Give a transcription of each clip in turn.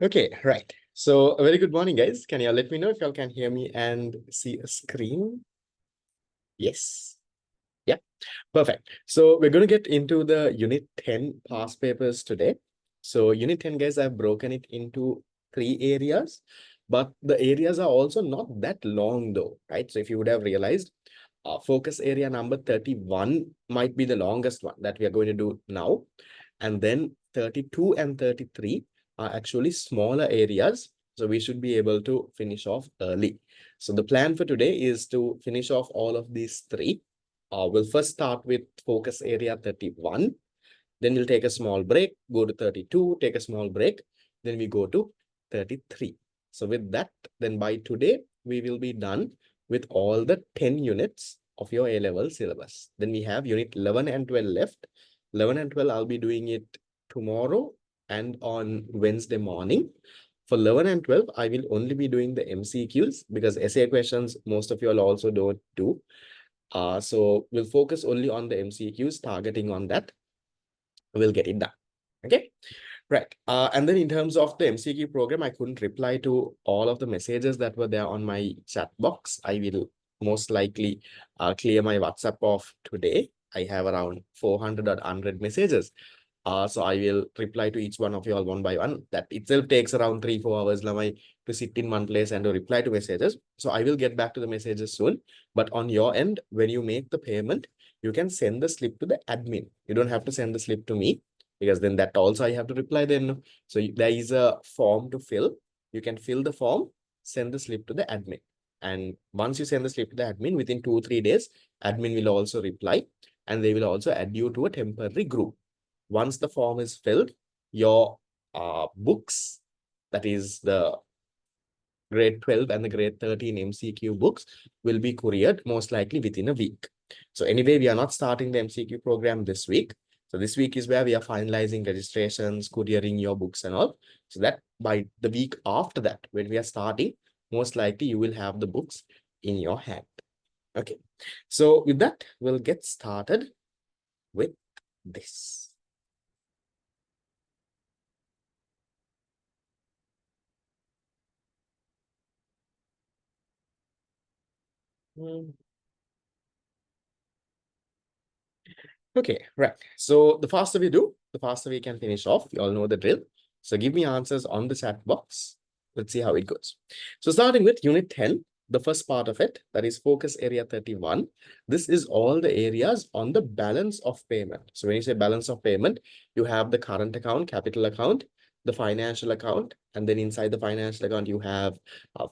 Okay, right. So a very good morning, guys. Can you all let me know if y'all can hear me and see a screen? Yes. Yeah, perfect. So we're going to get into the Unit 10 past papers today. So Unit 10, guys, I've broken it into 3 areas, but the areas are also not that long though, right? So if you would have realized, focus area number 31 might be the longest one that we are going to do now. And then 32 and 33 are actually smaller areas. So we should be able to finish off early. So the plan for today is to finish off all of these three. We'll first start with focus area 31. Then we'll take a small break, go to 32, take a small break. Then we go to 33. So with that, then by today, we will be done with all the 10 units of your A-level syllabus. Then we have unit 11 and 12 left. 11 and 12, I'll be doing it tomorrow and on Wednesday morning. For 11 and 12, I will only be doing the MCQs because essay questions, most of you all also don't do. So we'll focus only on the MCQs, targeting on that. We'll get it done. Okay. Right. And then in terms of the MCQ program, I couldn't reply to all of the messages that were there on my chat box. I will most likely clear my WhatsApp off today. I have around 400 or 100 messages. So I will reply to each one of you all one by one. That itself takes around 3-4 hours to sit in one place and to reply to messages. So I will get back to the messages soon. But on your end, when you make the payment, you can send the slip to the admin. You don't have to send the slip to me, because then that also I have to reply then. So there is a form to fill. You can fill the form, send the slip to the admin. And once you send the slip to the admin, within 2-3 days, admin will also reply and they will also add you to a temporary group. Once the form is filled, your books, that is the grade 12 and the grade 13 MCQ books, will be couriered most likely within a week. So anyway, we are not starting the MCQ program this week. So this week is where we are finalizing registrations, couriering your books and all. So that by the week after that, when we are starting, most likely you will have the books in your hand. Okay. So with that, we'll get started with this. Okay, right. So the faster we do, the faster we can finish off. You all know the drill. So give me answers on the chat box. Let's see how it goes. So starting with unit 10, the first part of it, that is focus area 31. This is all the areas on the balance of payment. So when you say balance of payment, you have the current account, capital account, the financial account, and then inside the financial account, you have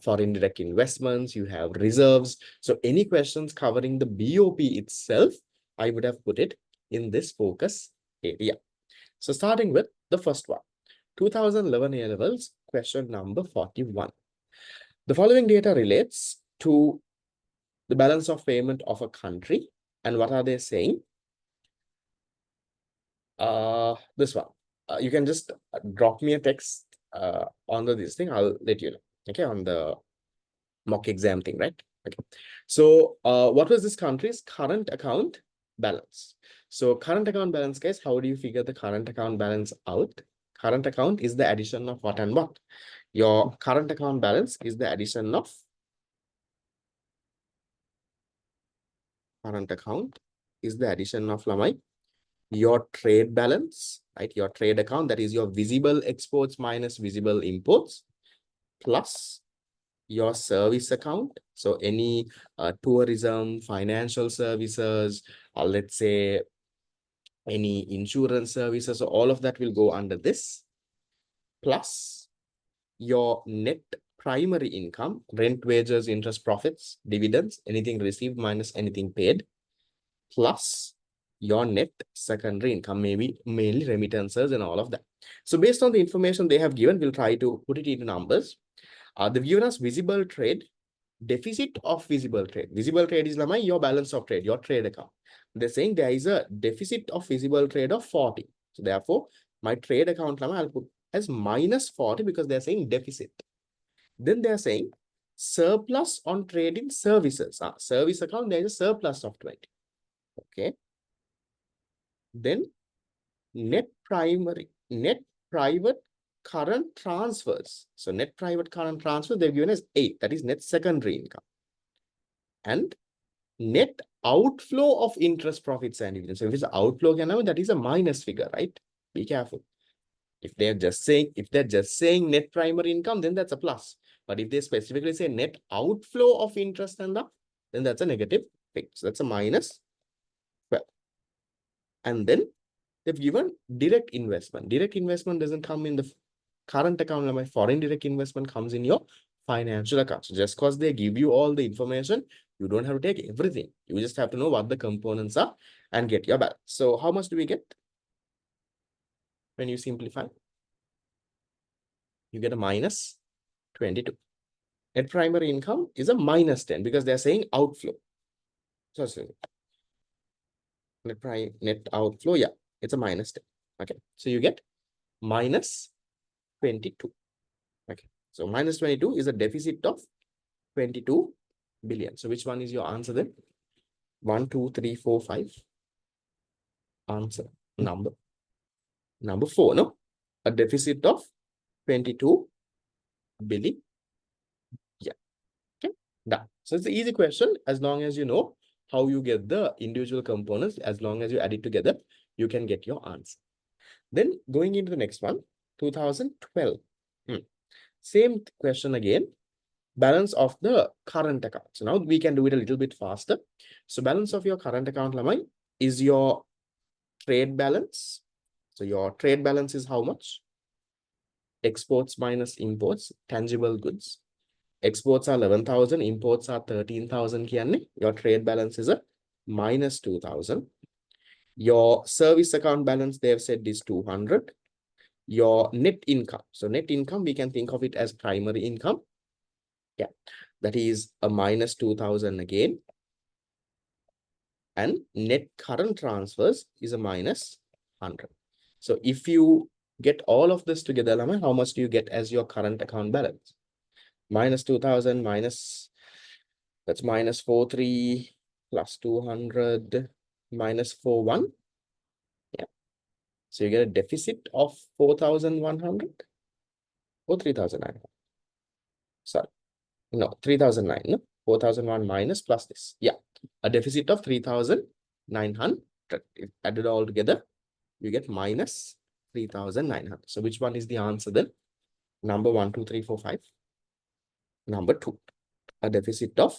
foreign direct investments, you have reserves. So any questions covering the BOP itself, I would have put it in this focus area. So starting with the first one, 2011 A-levels, question number 41. The following data relates to the balance of payment of a country. And what are they saying? This one. You can just drop me a text on this thing. I'll let you know. Okay, on the mock exam thing, right? Okay. So what was this country's current account balance? So current account balance, guys, how do you figure the current account balance out? Current account is the addition of what and what? Your current account balance is the addition of current account is the addition of Lamai, your trade balance, right? Your trade account, that is your visible exports minus visible imports, plus your service account. So any tourism, financial services, or let's say any insurance services, so all of that will go under this, plus your net primary income, rent, wages, interest, profits, dividends, anything received minus anything paid, plus your net secondary income, maybe mainly remittances and all of that. So based on the information they have given, we'll try to put it into numbers. They've given us visible trade, deficit of visible trade. Visible trade is your balance of trade, your trade account. They're saying there is a deficit of visible trade of 40. So therefore, my trade account, I'll put as minus 40 because they're saying deficit. Then they're saying surplus on trade in services. Service account, there is a surplus of 20. Okay. Then net private current transfers. So net private current transfer, they've given us 8. That is net secondary income. And net outflow of interest, profits, and dividends. So if it's outflow, that is a minus figure, right? Be careful. If they're just saying net primary income, then that's a plus. But if they specifically say net outflow of interest and then that's a negative thing. So that's a minus 12. And then they've given direct investment. Direct investment doesn't come in the current account. My foreign direct investment comes in your financial account. So just because they give you all the information, you don't have to take everything. You just have to know what the components are and get your balance. So how much do we get when you simplify? You get a minus 22. Net primary income is a minus 10 because they're saying outflow. So net outflow, yeah, it's a minus 10. Okay, so you get minus 22. Okay, so minus 22 is a deficit of 22 billion. So which one is your answer then? 1, 2, 3, 4, 5. Answer number 4, no? A deficit of 22 billion. Yeah. Okay, done. So it's an easy question as long as you know how you get the individual components. As long as you add it together, you can get your answer. Then going into the next one, 2012. Same question again. Balance of the current account. So now we can do it a little bit faster. So balance of your current account, Lamai, is your trade balance. So your trade balance is how much? Exports minus imports, tangible goods. Exports are 11,000, imports are 13,000. Your trade balance is a minus 2,000. Your service account balance, they have said, is 200. Your net income. So net income, we can think of it as primary income. Yeah, that is a minus 2,000 again. And net current transfers is a minus 100. So if you get all of this together, how much do you get as your current account balance? Minus 2,000 minus, that's minus 43 plus 200 minus 41. Yeah. So you get a deficit of 4,100 or 3,900. Sorry. No, 3,009. No? 4,001 minus plus this. Yeah. A deficit of 3,900. If added all together, you get minus 3,900. So which one is the answer then? Number 1, 2, 3, 4, 5. Number 2. A deficit of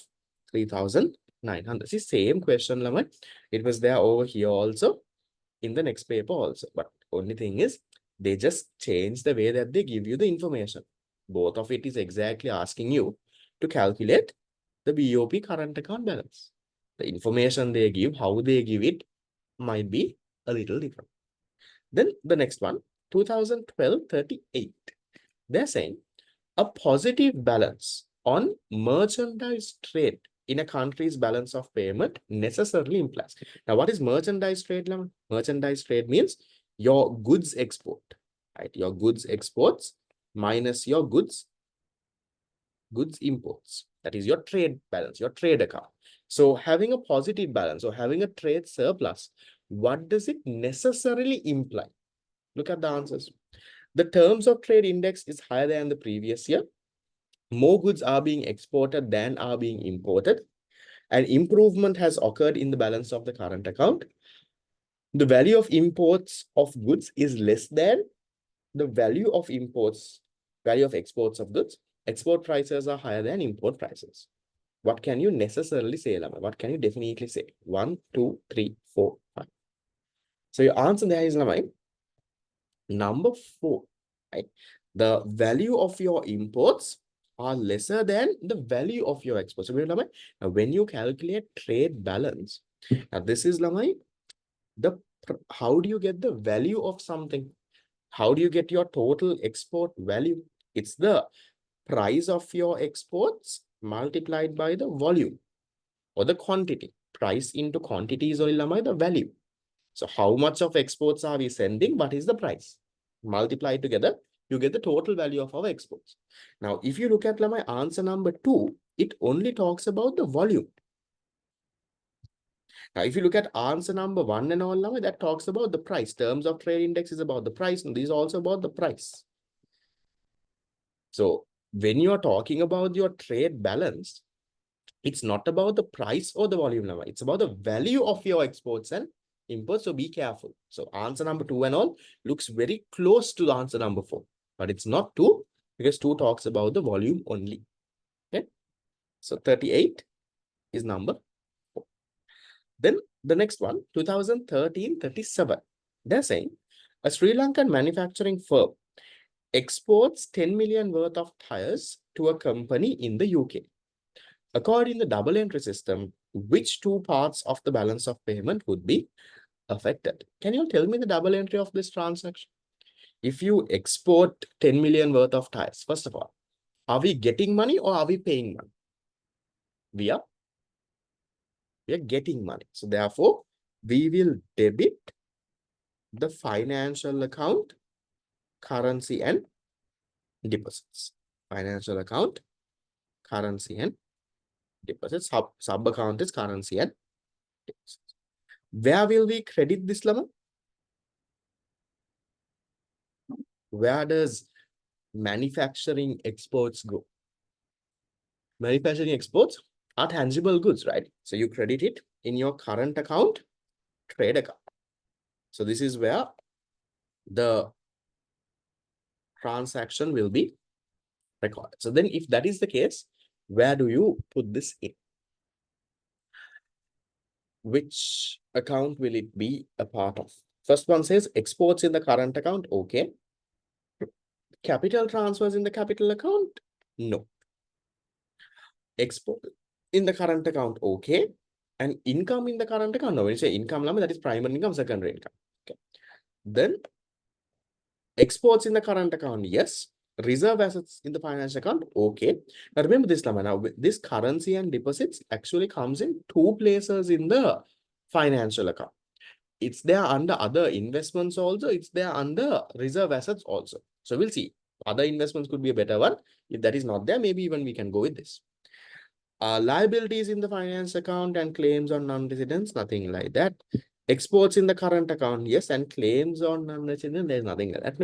3,900. See, same question, Laman. It was there over here also in the next paper also. But only thing is, they just change the way that they give you the information. Both of it is exactly asking you to calculate the BOP current account balance. The information they give, how they give it, might be a little different. Then the next one, 2012-38. They're saying a positive balance on merchandise trade in a country's balance of payment necessarily implies. Now, what is merchandise trade? Merchandise trade means your goods export, right? Your goods exports minus your goods imports. That is your trade balance, your trade account. So having a positive balance or having a trade surplus, what does it necessarily imply? Look at the answers. The terms of trade index is higher than the previous year. More goods are being exported than are being imported. An improvement has occurred in the balance of the current account. The value of imports of goods is less than the value of exports of goods. Export prices are higher than import prices. What can you necessarily say, Lama? What can you definitely say? 1, 2, 3, 4, 5. So your answer there is, Lama, number 4, right? The value of your imports are lesser than the value of your exports. So now when you calculate trade balance, now this is, Lamai, how do you get the value of something? How do you get your total export value? It's the price of your exports multiplied by the volume or the quantity. Price into quantity is only, Lamai, the value. So how much of exports are we sending? What is the price? Multiply together, you get the total value of our exports. Now, if you look at my answer number 2, it only talks about the volume. Now, if you look at answer number 1 and all, that talks about the price. Terms of trade index is about the price, and these are also about the price. So when you're talking about your trade balance, it's not about the price or the volume number. It's about the value of your exports and imports. So be careful. So answer number 2 and all looks very close to the answer number 4, but it's not 2 because 2 talks about the volume only. Okay. So 38 is number 4. Then the next one, 2013-37. They're saying a Sri Lankan manufacturing firm exports 10 million worth of tires to a company in the UK. According to the double entry system, which two parts of the balance of payment would be affected? Can you tell me the double entry of this transaction? If you export 10 million worth of tires, first of all, are we getting money or are we paying money? We are getting money. So therefore, we will debit the financial account, currency and deposits. Financial account, currency and deposits. Sub account is currency and deposits. Where will we credit this lemon? Where does manufacturing exports go? Manufacturing exports are tangible goods, right? So you credit it in your current account, trade account. So this is where the transaction will be recorded. So then if that is the case, where do you put this in? Which account will it be a part of? First one says exports in the current account. Okay. Capital transfers in the capital account? No. Export in the current account? Okay. And income in the current account? No. When you say income, that is primary income, secondary income. Okay. Then exports in the current account? Yes. Reserve assets in the financial account? Okay. Now remember this, Lama. Now, this currency and deposits actually comes in two places in the financial account. It's there under other investments also. It's there under reserve assets also. So we'll see. Other investments could be a better one. If that is not there, maybe even we can go with this. Liabilities in the finance account and claims on non-residents, nothing like that. Exports in the current account, yes, and claims on non-resident, there's nothing like that.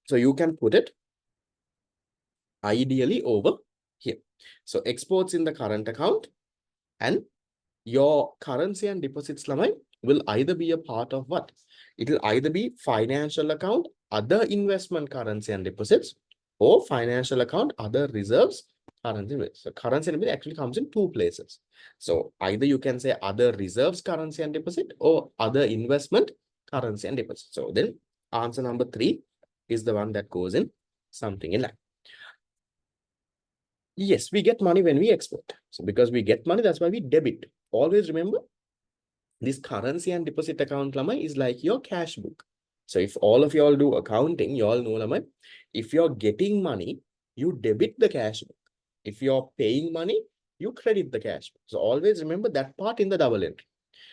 So you can put it ideally over here. So exports in the current account and your currency and deposits line will either be a part of what? It will either be financial account, other investment currency and deposits, or financial account, other reserves, currency. So currency and deposit actually comes in two places. So either you can say other reserves, currency and deposit, or other investment currency and deposit. So then answer number 3 is the one that goes in something in that. Yes, we get money when we export. So because we get money, that's why we debit. Always remember, this currency and deposit account lamai is like your cash book. So if all of y'all do accounting, you all know lamai, if you're getting money, you debit the cash book. If you're paying money, you credit the cash book. So always remember that part in the double entry.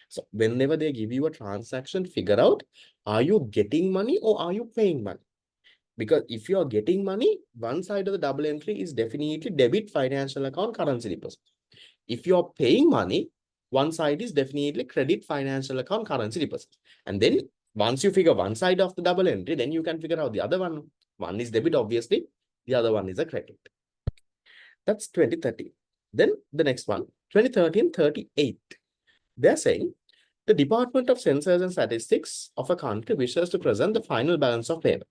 So whenever they give you a transaction, figure out, are you getting money or are you paying money? Because if you're getting money, one side of the double entry is definitely debit financial account currency deposit. If you're paying money, one side is definitely credit financial account currency deposit. And then once you figure one side of the double entry, then you can figure out the other one. One is debit, obviously. The other one is a credit. That's 2013. Then the next one, 2013-38. They're saying the Department of Census and Statistics of a country wishes to present the final balance of payment.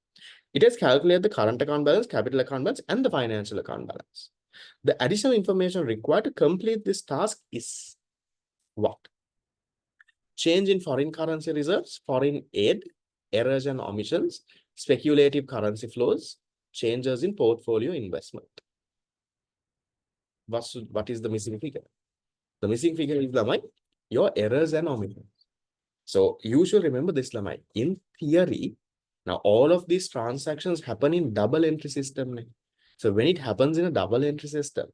It has calculated the current account balance, capital account balance, and the financial account balance. The additional information required to complete this task is what? Change in foreign currency reserves, foreign aid, errors and omissions, speculative currency flows, changes in portfolio investment. What is the missing figure? The missing figure is your errors and omissions. So you should remember this, Lamai. In theory, now all of these transactions happen in double entry system. So when it happens in a double entry system,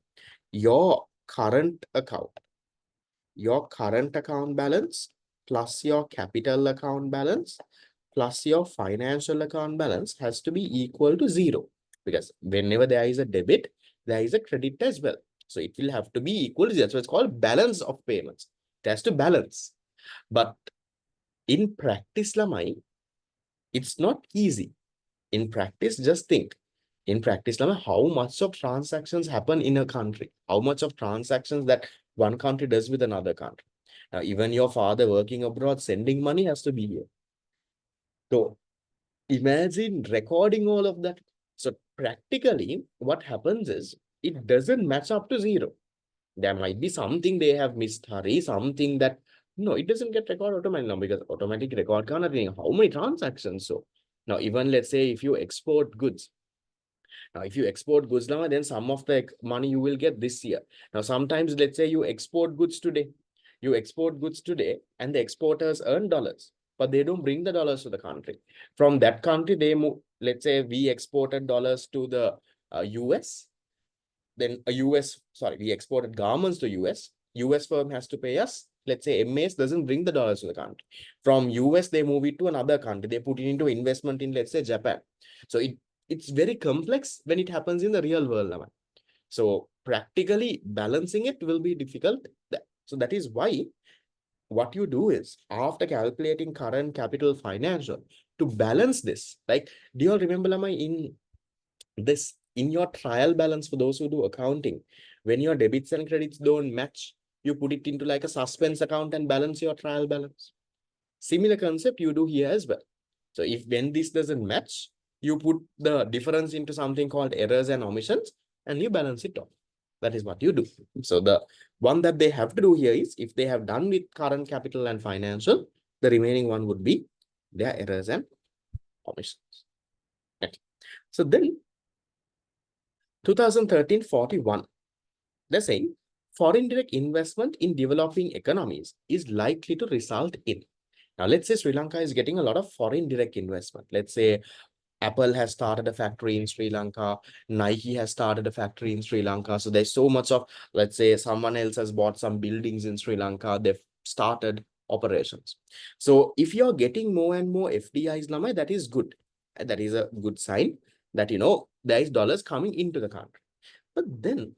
your current account balance plus your capital account balance plus your financial account balance has to be equal to 0. Because whenever there is a debit, there is a credit as well. So it will have to be equal to 0. So it's called balance of payments. It has to balance. But in practice, Lamai, it's not easy. In practice, just think. In practice, how much of transactions happen in a country? How much of transactions that one country does with another country? Now, even your father working abroad, sending money has to be here. So imagine recording all of that. So practically, what happens is it doesn't match up to zero. There might be something they have missed, hurry, something that no, it doesn't get recorded automatically now because automatic record can't think how many transactions. So now, even let's say if you export goods, now, if you export goods now, then some of the money you will get this year. Now, sometimes let's say you export goods today, and the exporters earn dollars, but they don't bring the dollars to the country. From that country, they move. Let's say we exported dollars to the US, then we exported garments to US. US firm has to pay us. Let's say MAS doesn't bring the dollars to the country. From US, they move it to another country. They put it into investment in, let's say, Japan. So it's very complex when it happens in the real world. So practically balancing it will be difficult. So that is why what you do is after calculating current capital financial to balance this, like, do you all remember, Lama, in your trial balance for those who do accounting, when your debits and credits don't match, you put it into like a suspense account and balance your trial balance. Similar concept you do here as well. So if when this doesn't match, you put the difference into something called errors and omissions and you balance it off. That is what you do. So the one that they have to do here is if they have done with current capital and financial, the remaining one would be their errors and omissions. Okay. So then 2013-41, they're saying foreign direct investment in developing economies is likely to result in. Now, let's say Sri Lanka is getting a lot of foreign direct investment. Let's say Apple has started a factory in Sri Lanka. Nike has started a factory in Sri Lanka. So there's so much of, let's say someone else has bought some buildings in Sri Lanka. They've started operations. So if you're getting more and more FDIs, Lama, that is good. That is a good sign that, there is dollars coming into the country. But then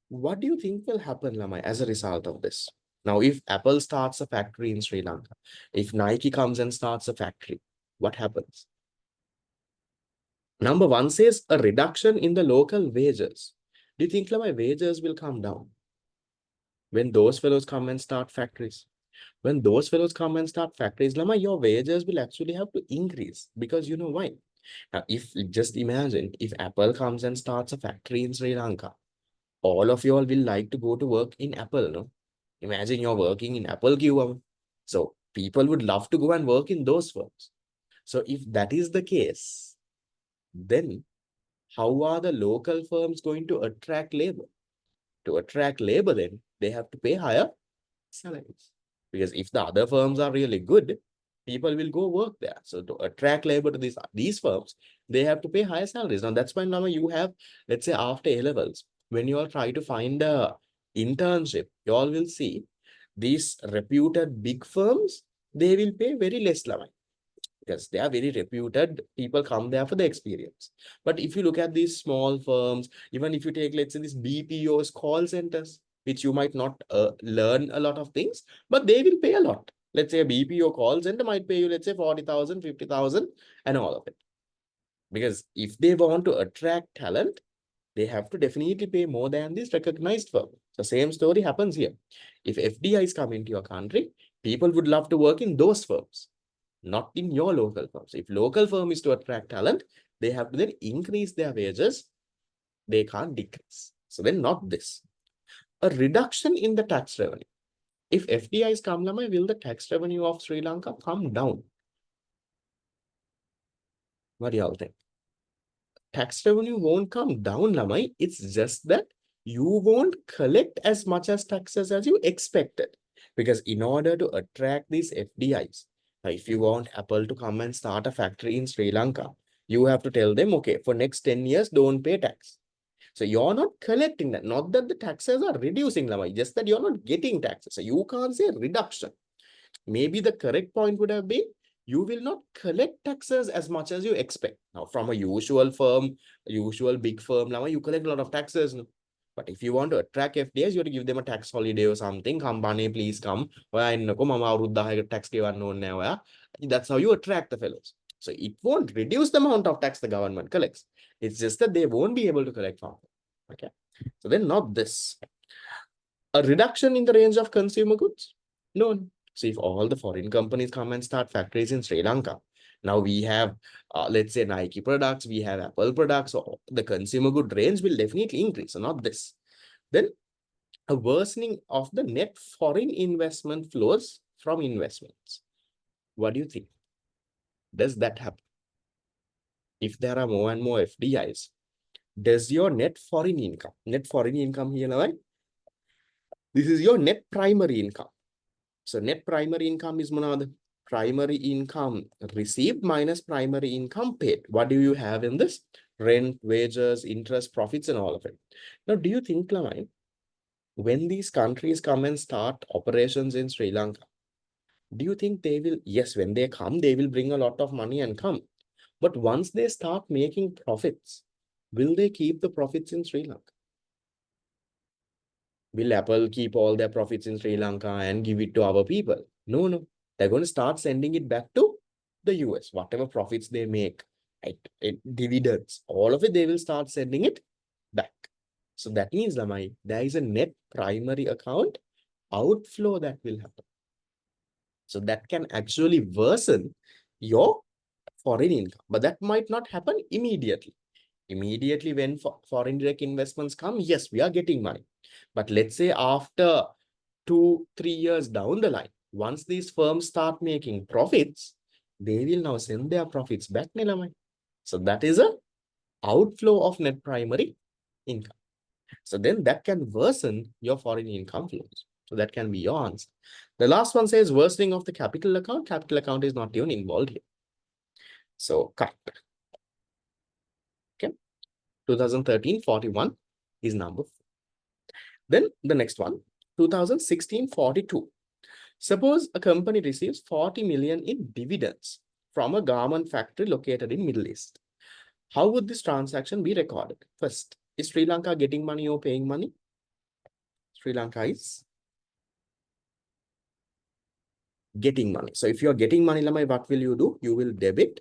what do you think will happen, Lama, as a result of this? Now, if Apple starts a factory in Sri Lanka, if Nike comes and starts a factory, what happens? Number one says a reduction in the local wages. Do you think my wages will come down when those fellows come and start factories? When those fellows come and start factories, Lama, your wages will actually have to increase because you know why? Now, if just imagine if Apple comes and starts a factory in Sri Lanka, all of you all will like to go to work in Apple, no? Imagine you're working in Apple QM. So people would love to go and work in those firms. So if that is the case, then how are the local firms going to attract labor? To attract labor, then they have to pay higher salaries. Because if the other firms are really good, people will go work there. So to attract labor to these firms, they have to pay higher salaries. Now that's why now you have, let's say after A levels, when you all try to find a internship, you all will see these reputed big firms, they will pay very less level because they are very reputed. People come there for the experience. But if you look at these small firms, even if you take, let's say, these BPOs, call centers, which you might not learn a lot of things, but they will pay a lot. Let's say a BPO call center might pay you, let's say 40,000, 50,000 and all of it. Because if they want to attract talent, they have to definitely pay more than this recognized firm. The same story happens here. If FDIs come into your country, people would love to work in those firms, not in your local firms. If local firm is to attract talent, they have to then increase their wages. They can't decrease. So then not this. A reduction in the tax revenue. If FDIs come, Lama, will the tax revenue of Sri Lanka come down? What do you all think? Tax revenue won't come down, Lamai. It's just that you won't collect as much as taxes as you expected. Because in order to attract these FDIs, if you want Apple to come and start a factory in Sri Lanka, you have to tell them, okay, for next 10 years, don't pay tax. So you're not collecting that. Not that the taxes are reducing, Lamai, just that you're not getting taxes. So you can't say reduction. Maybe the correct point would have been you will not collect taxes as much as you expect. Now, from a usual firm, a usual big firm, now you collect a lot of taxes. No? But if you want to attract FDIs, you have to give them a tax holiday or something. Come, Bane, please come. Tax. That's how you attract the fellows. So it won't reduce the amount of tax the government collects. It's just that they won't be able to collect from it. Okay. So then not this. A reduction in the range of consumer goods? No. So if all the foreign companies come and start factories in Sri Lanka, now we have, let's say Nike products, we have Apple products, so the consumer good range will definitely increase. So not this. Then a worsening of the net foreign investment flows from investments. What do you think? Does that happen? If there are more and more FDIs, does your net foreign income here, right? This is your net primary income. So net primary income is another primary income received minus primary income paid. What do you have in this? Rent, wages, interest, profits, and all of it. Now, do you think, Lamine, when these countries come and start operations in Sri Lanka, do you think they will, yes, when they come, they will bring a lot of money and come. But once they start making profits, will they keep the profits in Sri Lanka? Will Apple keep all their profits in Sri Lanka and give it to our people? No, no. They're going to start sending it back to the US. Whatever profits they make, right, dividends, all of it, they will start sending it back. So that means, Lamai, there is a net primary account outflow that will happen. So that can actually worsen your foreign income, but that might not happen immediately. Immediately when foreign direct investments come, yes, we are getting money. But let's say after 2-3 years down the line, once these firms start making profits, they will now send their profits back. So that is a outflow of net primary income. So then that can worsen your foreign income flows. So that can be your answer. The last one says worsening of the capital account. Capital account is not even involved here. So cut. Okay. 2013 41 is number 4. Then the next one, 2016 42. Suppose a company receives 40 million in dividends from a garment factory located in Middle East. How would this transaction be recorded? First, is Sri Lanka getting money or paying money? Sri Lanka is getting money. So if you're getting money, Lamai, what will you do? You will debit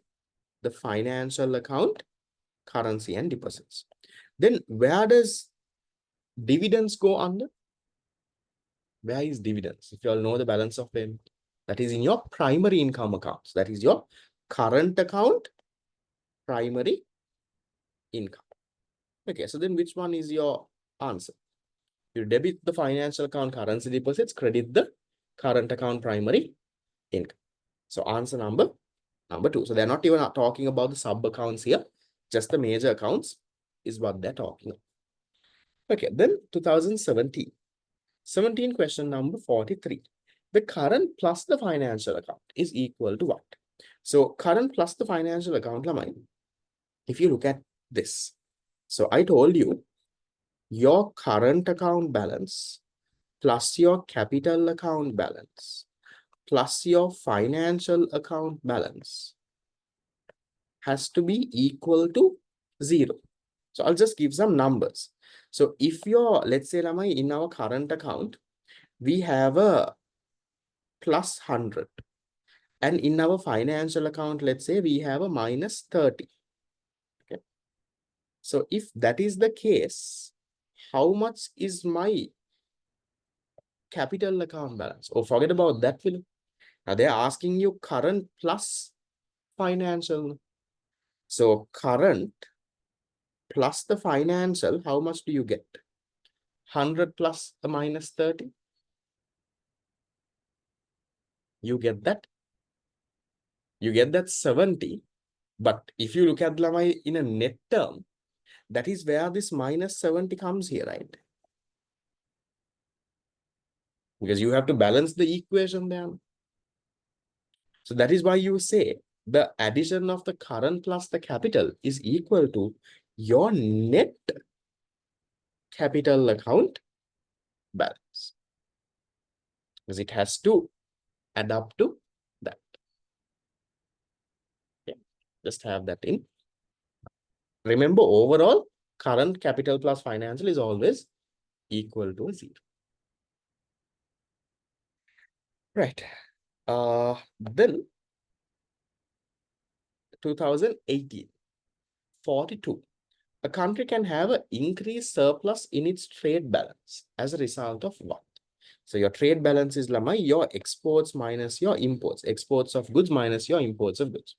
the financial account, currency and deposits. Then where does dividends go under? Where is dividends? If you all know the balance of payment, that is in your primary income accounts. That is your current account, primary income. Okay, so then which one is your answer? You debit the financial account currency deposits, credit the current account primary income. So answer number 2. So they're not even talking about the sub accounts here. Just the major accounts is what they're talking about. Okay, then 2017. 17 question number 43. The current plus the financial account is equal to what? So current plus the financial account, Lamine, if you look at this. So I told you your current account balance plus your capital account balance plus your financial account balance has to be equal to 0. So I'll just give some numbers. So if you're, let's say, Lamai, in our current account, we have a plus 100. And in our financial account, let's say we have a minus 30. Okay. So if that is the case, how much is my capital account balance? Oh, forget about that, Philip. Now they're asking you current plus financial. So current plus the financial, how much do you get? 100 plus a minus 30. You get that? You get that 70. But if you look at Lamai in a net term, that is where this minus 70 comes here, right? Because you have to balance the equation there. So that is why you say the addition of the current plus the capital is equal to your net capital account balance. Because it has to add up to that. Okay. Just have that in. Remember, overall, current capital plus financial is always equal to 0. Right. Then 2018, 42. A country can have an increased surplus in its trade balance as a result of what? So your trade balance is lama, your exports minus your imports, exports of goods minus your imports of goods.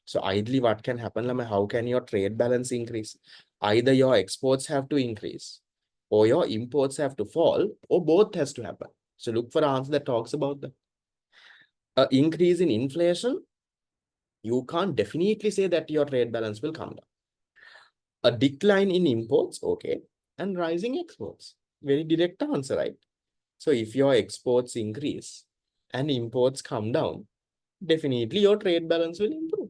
So ideally, what can happen, lama, how can your trade balance increase? Either your exports have to increase, or your imports have to fall, or both has to happen. So look for an answer that talks about the increase in inflation. You can't definitely say that your trade balance will come down. A decline in imports, okay, and rising exports. Very direct answer, right? So if your exports increase and imports come down, definitely your trade balance will improve.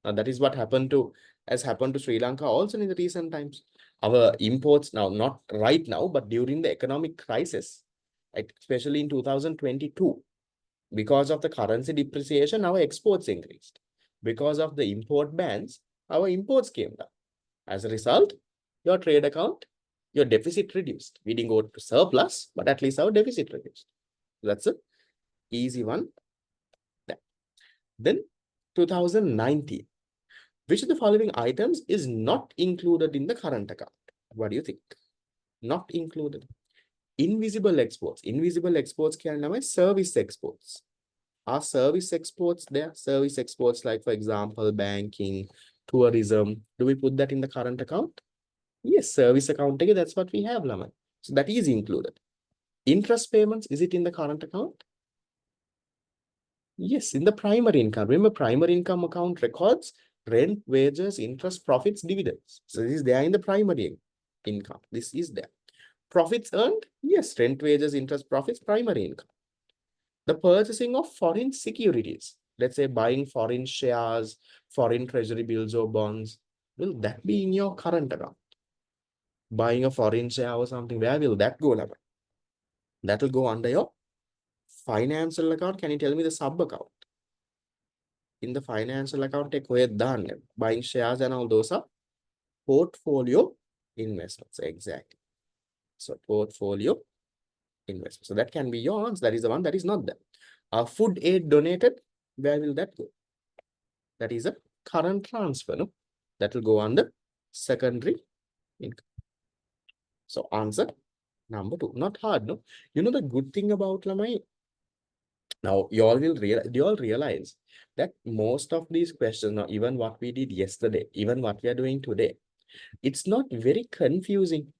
Now that is what has happened to Sri Lanka also in the recent times. Our imports now, not right now, but during the economic crisis, right, especially in 2022, because of the currency depreciation, our exports increased. Because of the import bans, our imports came down. As a result, your trade account, your deficit reduced. We didn't go to surplus, but at least our deficit reduced. That's an easy one. Then 2019. Which of the following items is not included in the current account? What do you think? Not included. Invisible exports. Invisible exports can be service exports. Are service exports there? Service exports like, for example, banking, tourism. Do we put that in the current account? Yes, service account. That's what we have, Lama. So that is included. Interest payments, is it in the current account? Yes, in the primary income. Remember, primary income account records rent, wages, interest, profits, dividends. So this is there in the primary income. This is there. Profits earned? Yes, rent, wages, interest, profits, primary income. The purchasing of foreign securities, let's say buying foreign shares, foreign treasury bills or bonds, will that be in your current account? Buying a foreign share or something, where will that go? That will go under your financial account. Can you tell me the sub account? In the financial account, take away buying shares and all those are portfolio investments. Exactly. So portfolio investment. So that can be your answer. That is the one that is not there. Food aid donated, where will that go? That is a current transfer. No? That will go under secondary income. So answer number 2. Not hard, no? You know the good thing about Lamai. Now you all realize that most of these questions, now even what we did yesterday, even what we are doing today, it's not very confusing.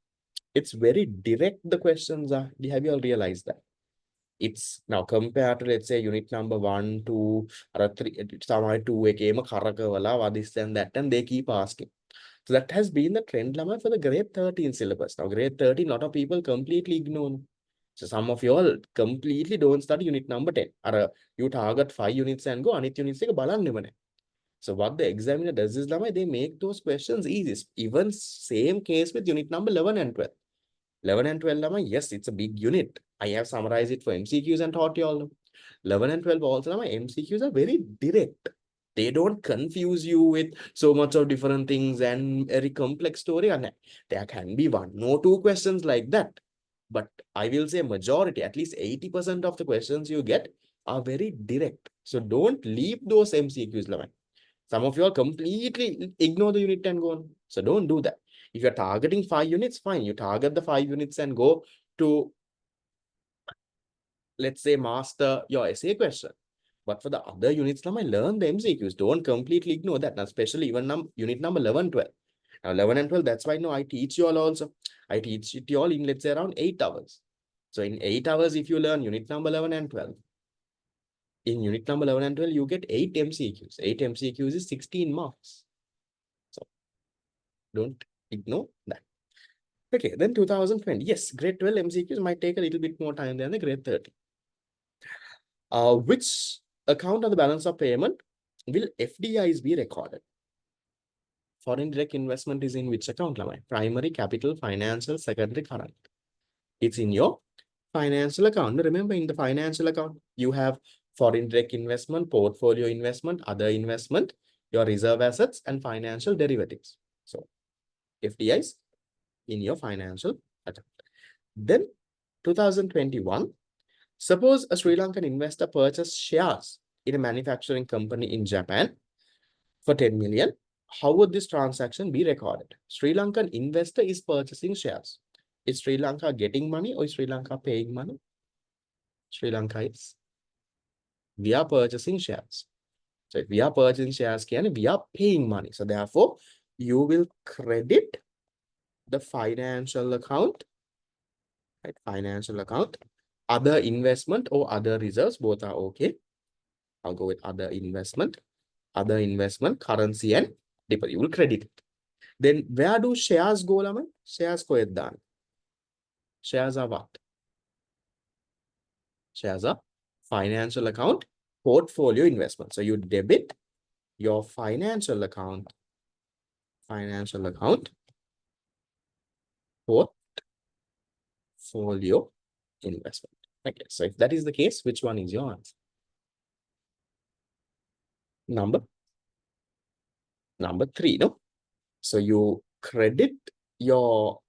It's very direct. The questions are. Have you all realized that? It's now compared to, let's say, unit number 1, 2, or 3, some 2 this and that, and they keep asking. So that has been the trend Lama for the grade 13 syllabus. Now, grade 13, a lot of people completely ignore. So some of you all completely don't study unit number 10. Or you target 5 units and go, anit units take balan. So what the examiner does is Lama, they make those questions easy. Even same case with unit number 11 and 12. 11 and 12, Lama, yes, it's a big unit. I have summarized it for MCQs and taught you all. 11 and 12 also, Lama, MCQs are very direct. They don't confuse you with so much of different things and very complex story. And there can be 1 or 2 questions like that. But I will say majority, at least 80% of the questions you get are very direct. So don't leave those MCQs, Lama. Some of you all completely ignore the unit and go on. So don't do that. If you're targeting 5 units, fine. You target the 5 units and go to, let's say, master your essay question. But for the other units, now I learn the MCQs. Don't completely ignore that. Now, especially even unit number 11, 12. Now, 11 and 12, that's why now I teach you all also. I teach it you all in, let's say, around 8 hours. So in 8 hours, if you learn unit number 11 and 12, in unit number 11 and 12, you get 8 MCQs. 8 MCQs is 16 marks. So don't ignore that. Okay, then 2020. Yes, grade 12 MCQs might take a little bit more time than the grade 30. Which account on the balance of payment will FDIs be recorded? Foreign direct investment is in which account, Lamai? Primary, capital, financial, secondary, current. It's in your financial account. Remember, in the financial account, you have foreign direct investment, portfolio investment, other investment, your reserve assets, and financial derivatives. So, FDIs in your financial account. Then, 2021, suppose a Sri Lankan investor purchased shares in a manufacturing company in Japan for 10 million. How would this transaction be recorded? Sri Lankan investor is purchasing shares. Is Sri Lanka getting money or is Sri Lanka paying money? Sri Lanka is. We are purchasing shares. So if we are purchasing shares, we are paying money. So therefore, you will credit the financial account, right? Financial account, other investment or other reserves, both are okay. I'll go with other investment, currency and deposit. You will credit it. Then where do shares go, Laman? Shares go at that. Shares are what? Shares are financial account, portfolio investment. So you debit your financial account, portfolio investment. Okay, so if that is the case, which one is your answer? Number 3, no? So you credit your,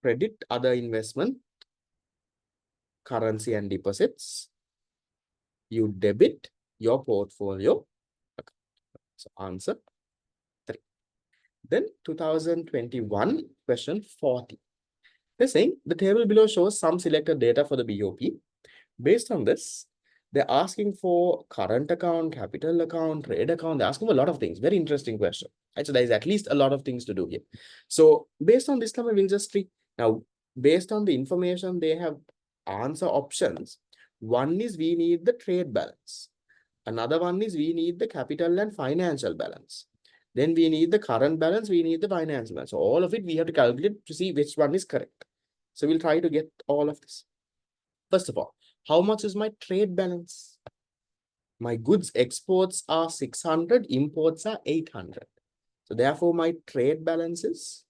credit other investment, currency and deposits. You debit your portfolio. Okay. So answer 3. Then 2021 question 40. They're saying the table below shows some selected data for the BOP. Based on this, they're asking for current account, capital account, trade account. They're asking for a lot of things. Very interesting question. Right? So there's at least a lot of things to do here. So based on this, we'll just treat. Now, based on the information they have answer options, one is we need the trade balance. Another one is we need the capital and financial balance. Then we need the current balance, we need the financial balance. So all of it we have to calculate to see which one is correct. So we'll try to get all of this. First of all, how much is my trade balance? My goods exports are 600, imports are 800. So therefore, my trade balance is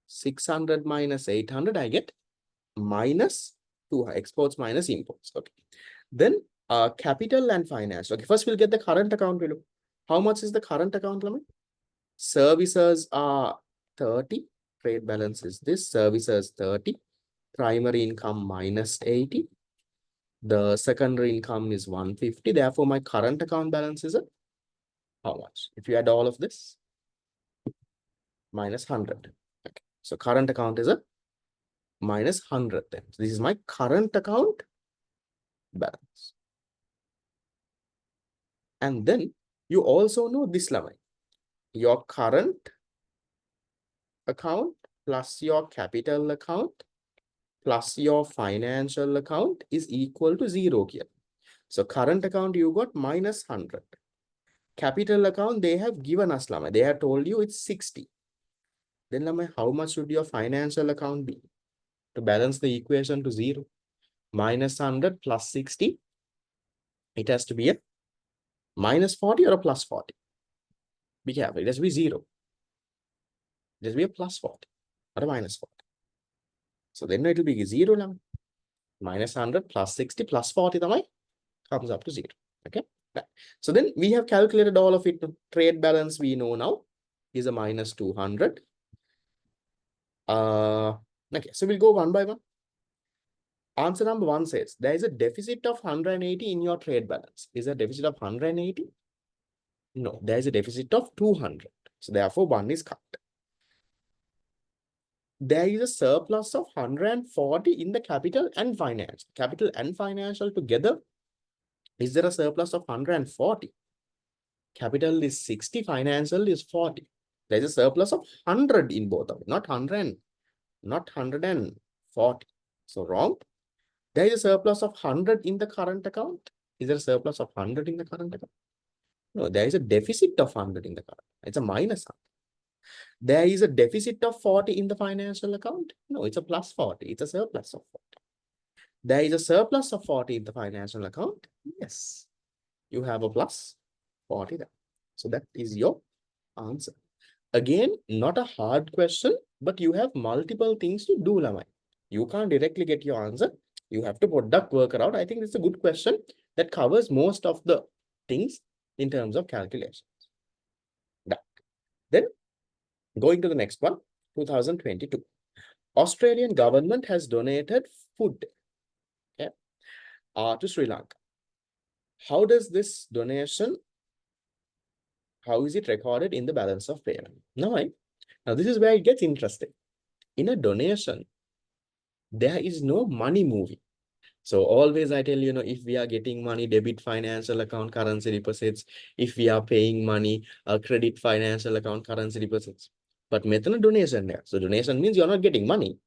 600 minus 800. I get minus 2 exports minus imports. Okay. Then capital and finance. Okay, first we'll get the current account. How much is the current account limit? Services are 30. Trade balance is this. Services 30. Primary income minus 80. The secondary income is 150. Therefore, my current account balance is how much? If you add all of this, minus 100. Okay. So current account is minus 100 then. So this is my current account balance. And then you also know this line. Your current account plus your capital account plus your financial account is equal to 0 here. So current account you got minus 100. Capital account they have given us, Lama. They have told you it's 60. Then Lama, how much should your financial account be to balance the equation to 0? Minus 100 plus 60. It has to be a minus 40 or a plus 40. Be careful. It has to be 0. It has to be a plus 40 or a minus 40. So then it will be 0 now. Minus 100 plus 60 plus 40 comes up to 0. Okay. Right. So then we have calculated all of it. Trade balance we know now is a minus 200. Okay. So we'll go one by one. Answer number 1 says there is a deficit of 180 in your trade balance. Is there a deficit of 180? No, there is a deficit of 200. So therefore 1 is cut. There is a surplus of 140 in the capital and finance. Capital and financial together. Is there a surplus of 140? Capital is 60, financial is 40. There is a surplus of 100 in both of them, not 100, not 140. So wrong. There is a surplus of 100 in the current account. Is there a surplus of 100 in the current account? No, there is a deficit of 100 in the current. It's a minus 100. There is a deficit of 40 in the financial account. No, it's a plus 40. It's a surplus of 40. There is a surplus of 40 in the financial account. Yes, you have a plus 40 there. So that is your answer. Again, not a hard question, but you have multiple things to do, Lamai. You can't directly get your answer. You have to product workaround. I think it's a good question that covers most of the things in terms of calculations. Then going to the next one, 2022. Australian government has donated food. Okay. to Sri Lanka. How does this donation, how is it recorded in the balance of payment? Now this is where it gets interesting. In a donation, there is no money moving. So always I tell you, if we are getting money, debit financial account, currency deposits. If we are paying money, credit financial account, currency deposits. But method donation there. So donation means you're not getting money.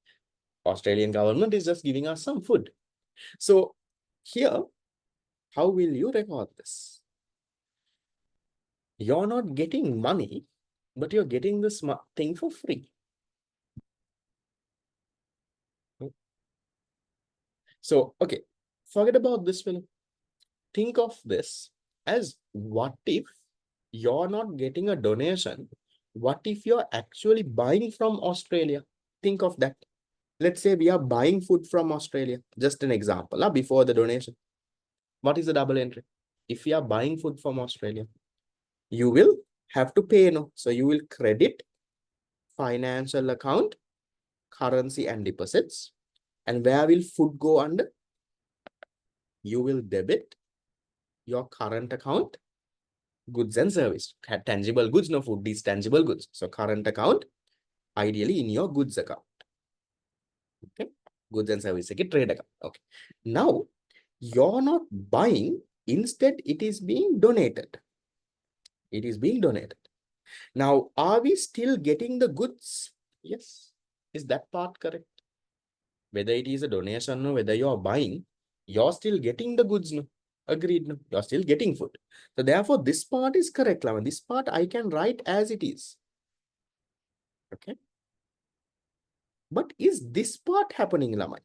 Australian government is just giving us some food. So here, how will you record this? You're not getting money, but you're getting this thing for free. So, okay, forget about this one. Think of this as, what if you're not getting a donation? What if you're actually buying from Australia? Think of that. Let's say we are buying food from Australia. Just an example, before the donation. What is the double entry? If you are buying food from Australia, you will have to pay. So you will credit financial account, currency and deposits. And where will food go under? You will debit your current account, goods and service. Tangible goods, no, food is tangible goods. So current account, ideally in your goods account. Okay, goods and service, trade account. Okay, now you're not buying, instead it is being donated. It is being donated. Now, are we still getting the goods? Yes. Is that part correct? Whether it is a donation or whether you're buying, you're still getting the goods. No? Agreed. No? You're still getting food. So therefore, this part is correct. Laman. This part I can write as it is. Okay. But is this part happening, Laman?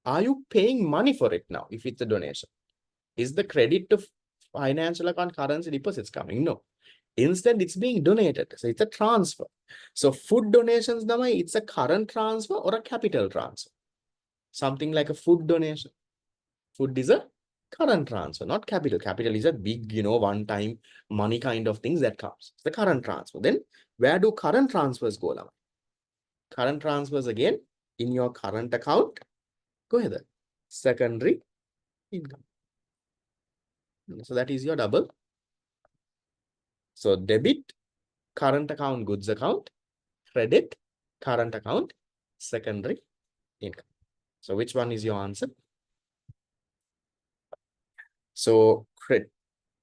Are you paying money for it now if it's a donation? Is the credit to financial account currency deposits coming? No. Instead, it's being donated. So it's a transfer. So food donations, it's a current transfer or a capital transfer. Something like a food donation. Food is a current transfer, not capital. Capital is a big, one-time money kind of things that comes. It's the current transfer. Then where do current transfers go now? Current transfers again in your current account. Go ahead. Secondary income. So that is your double. So debit, current account, goods account, credit, current account, secondary income. So which one is your answer? So credit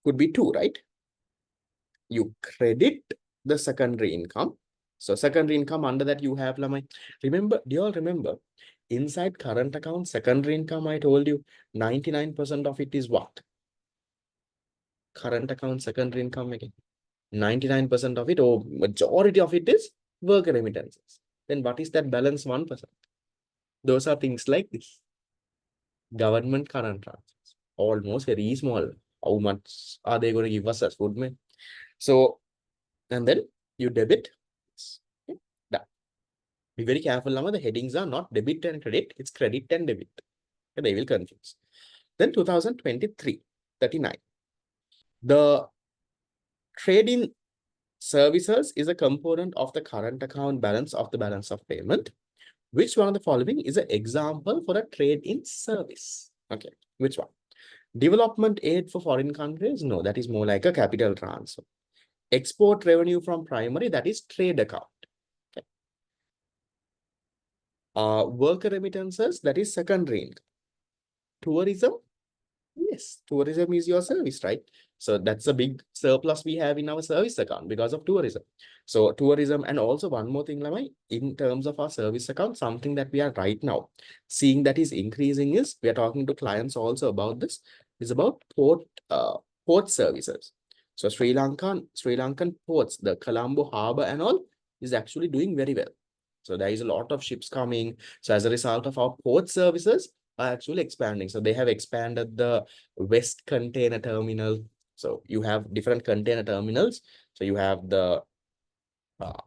could be two, right? You credit the secondary income. So secondary income, under that you have, remember, do you all remember inside current account, secondary income, I told you 99% of it is what? Current account, secondary income again. 99% of it, or majority of it is worker remittances. Then what is that balance 1%? Those are things like this. Government current transfers. Almost very small. How much are they going to give us as food, man? So, and then you debit. Okay, done. Be very careful, Lama. The headings are not debit and credit. It's credit and debit. Okay, they will confuse. Then 2023, 39. The trade-in services is a component of the current account balance of the balance of payment. Which one of the following is an example for a trade-in service? Okay, which one? Development aid for foreign countries? No, that is more like a capital transfer. Export revenue from primary, that is trade account. Okay. Worker remittances, that is secondary income. Tourism? Yes, tourism is your service, right? So that's a big surplus we have in our service account because of tourism. So tourism, and also one more thing, Lamai, in terms of our service account, something that we are right now seeing that is increasing is, we are talking to clients also about this, is about port services. So Sri Lankan ports, the Colombo Harbour and all is actually doing very well. So there is a lot of ships coming. So as a result of our port services are actually expanding. So they have expanded the West Container Terminal. So you have different container terminals. So you have the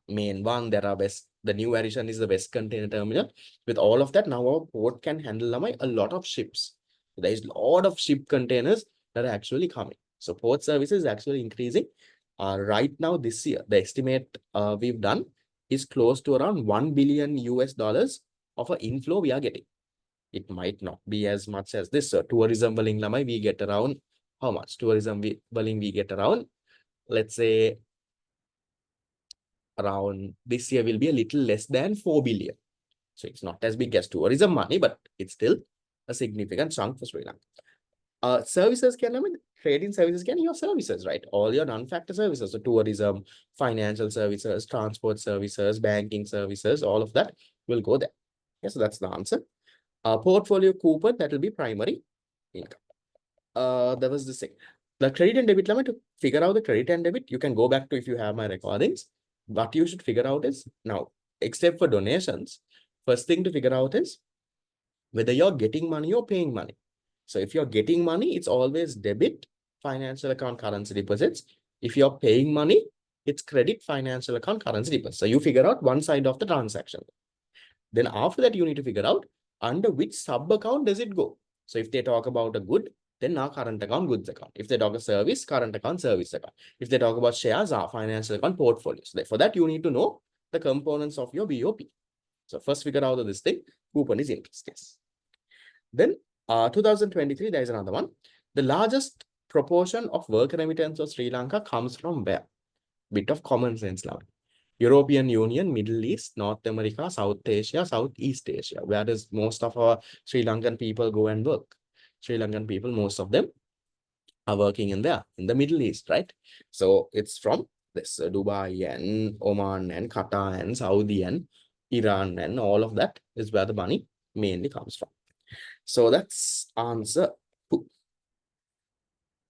main one. There are the new addition is the West Container Terminal. With all of that, now our port can handle a lot of ships. There is a lot of ship containers that are actually coming. So port services is actually increasing. Right now, this year, the estimate we've done is close to around $1 billion US of an inflow we are getting. It might not be as much as this. So tourism billing lamai, we get around how much? Tourism billing we get around, let's say around this year will be a little less than 4 billion. So it's not as big as tourism money, but it's still a significant chunk for Sri Lanka. Services can, I mean, trading services can your services, right? All your non-factor services, so tourism, financial services, transport services, banking services, all of that will go there. Yes, so that's the answer. Portfolio coupon, that will be primary income. That was the thing. The credit and debit limit, to figure out the credit and debit, you can go back to if you have my recordings. What you should figure out is now, except for donations, first thing to figure out is whether you're getting money or paying money. So if you're getting money, it's always debit, financial account, currency deposits. If you're paying money, it's credit, financial account, currency deposits. So you figure out one side of the transaction. Then after that, you need to figure out under which sub account does it go. So if they talk about a good, then our current account, goods account. If they talk a service, current account, service account. If they talk about shares, our financial account, portfolios. For that, you need to know the components of your BOP. So first figure out this thing, coupon is interest, yes. Then 2023, there is another one. The largest proportion of work remittance of Sri Lanka comes from where? Bit of common sense now. European Union, Middle East, North America, South Asia, Southeast Asia, where does most of our Sri Lankan people go and work? Sri Lankan people, most of them are working in there, in the Middle East, right? So it's from this Dubai and Oman and Qatar and Saudi and Iran and all of that is where the money mainly comes from. So that's answer 2.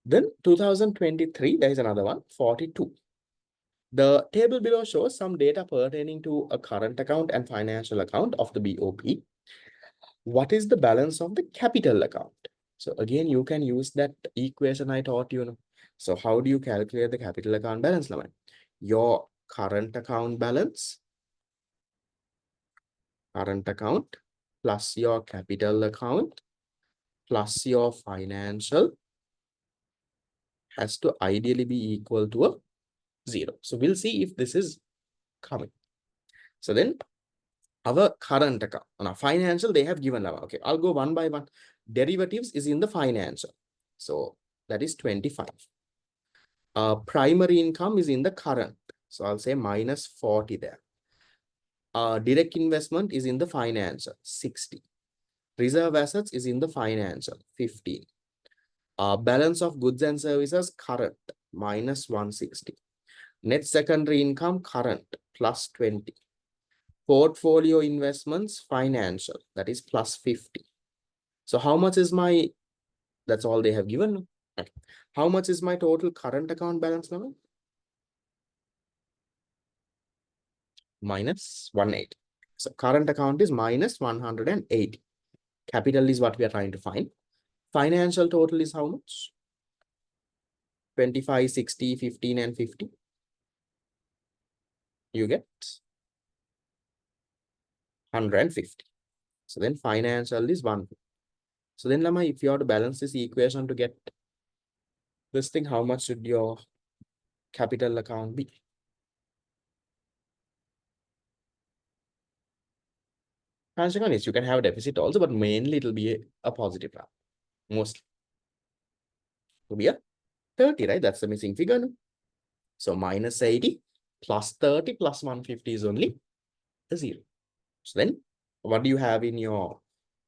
Then 2023, there is another one, 42. The table below shows some data pertaining to a current account and financial account of the BOP. What is the balance of the capital account? So again, you can use that equation I taught you. So how do you calculate the capital account balance limit? Your current account balance, current account, plus your capital account, plus your financial has to ideally be equal to a 0. So we'll see if this is coming. So then our current account, on our financial, they have given our, okay, I'll go one by one. Derivatives is in the financial. So that is 25. Primary income is in the current. So I'll say minus 40 there. Direct investment is in the financial, 60. Reserve assets is in the financial, 15. Balance of goods and services, current, minus 160. Net secondary income, current, plus 20. Portfolio investments, financial, that is plus 50. So how much is my, that's all they have given. Okay. How much is my total current account balance now? Minus 180. So current account is minus 180. Capital is what we are trying to find. Financial total is how much? 25, 60, 15, and 50. You get 150. So then financial is 1. So then, Lama, if you have to balance this equation to get this thing, how much should your capital account be? Financial account is, you can have a deficit also, but mainly it will be a positive number. Mostly. It will be a 30, right? That's the missing figure. No? So minus 80 plus 30 plus 150 is only a 0. So then what do you have in your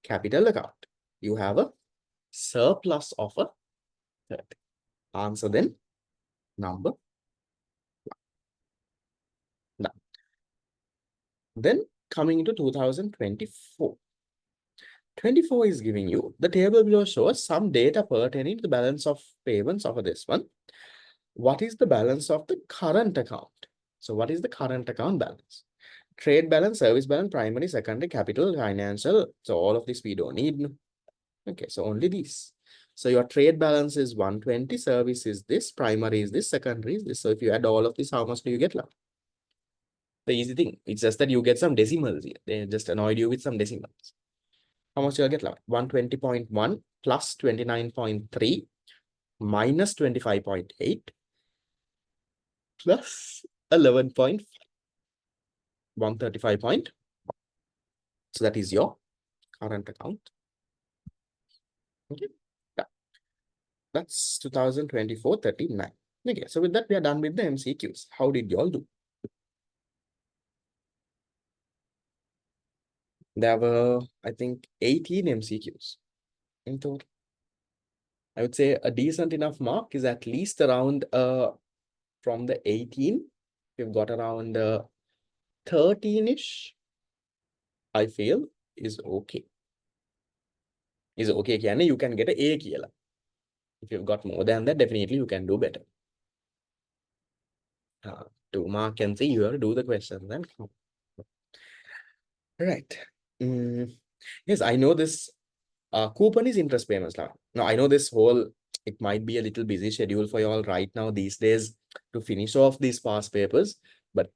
capital account? You have a surplus of a 30. Answer then number 1. Then coming into 2024. 24 is giving you, the table below shows some data pertaining to the balance of payments of this one. What is the balance of the current account? So what is the current account balance? Trade balance, service balance, primary, secondary, capital, financial. So all of this we don't need. Okay, so only these. So your trade balance is 120, service is this, primary is this, secondary is this. So if you add all of this, how much do you get now? The easy thing, it's just that you get some decimals here. They just annoyed you with some decimals. How much you'll get now? 120.1 plus 29.3 minus 25.8 plus 11.5. 135 point. So that is your current account Okay. Yeah. That's 2024 39. Okay. So with that, we are done with the MCQs. How did y'all do? There were, I think, 18 MCQs in total. I would say a decent enough mark is at least around from the 18, we've got around 13-ish, I feel is okay. Is okay. You can get an A කියලා. If you've got more than that, definitely you can do better. 2 mark can say you have to do the question then. Right. Yes, I know this coupon is interest payments now. Now I know this whole, it might be a little busy schedule for you all right now these days to finish off these past papers. But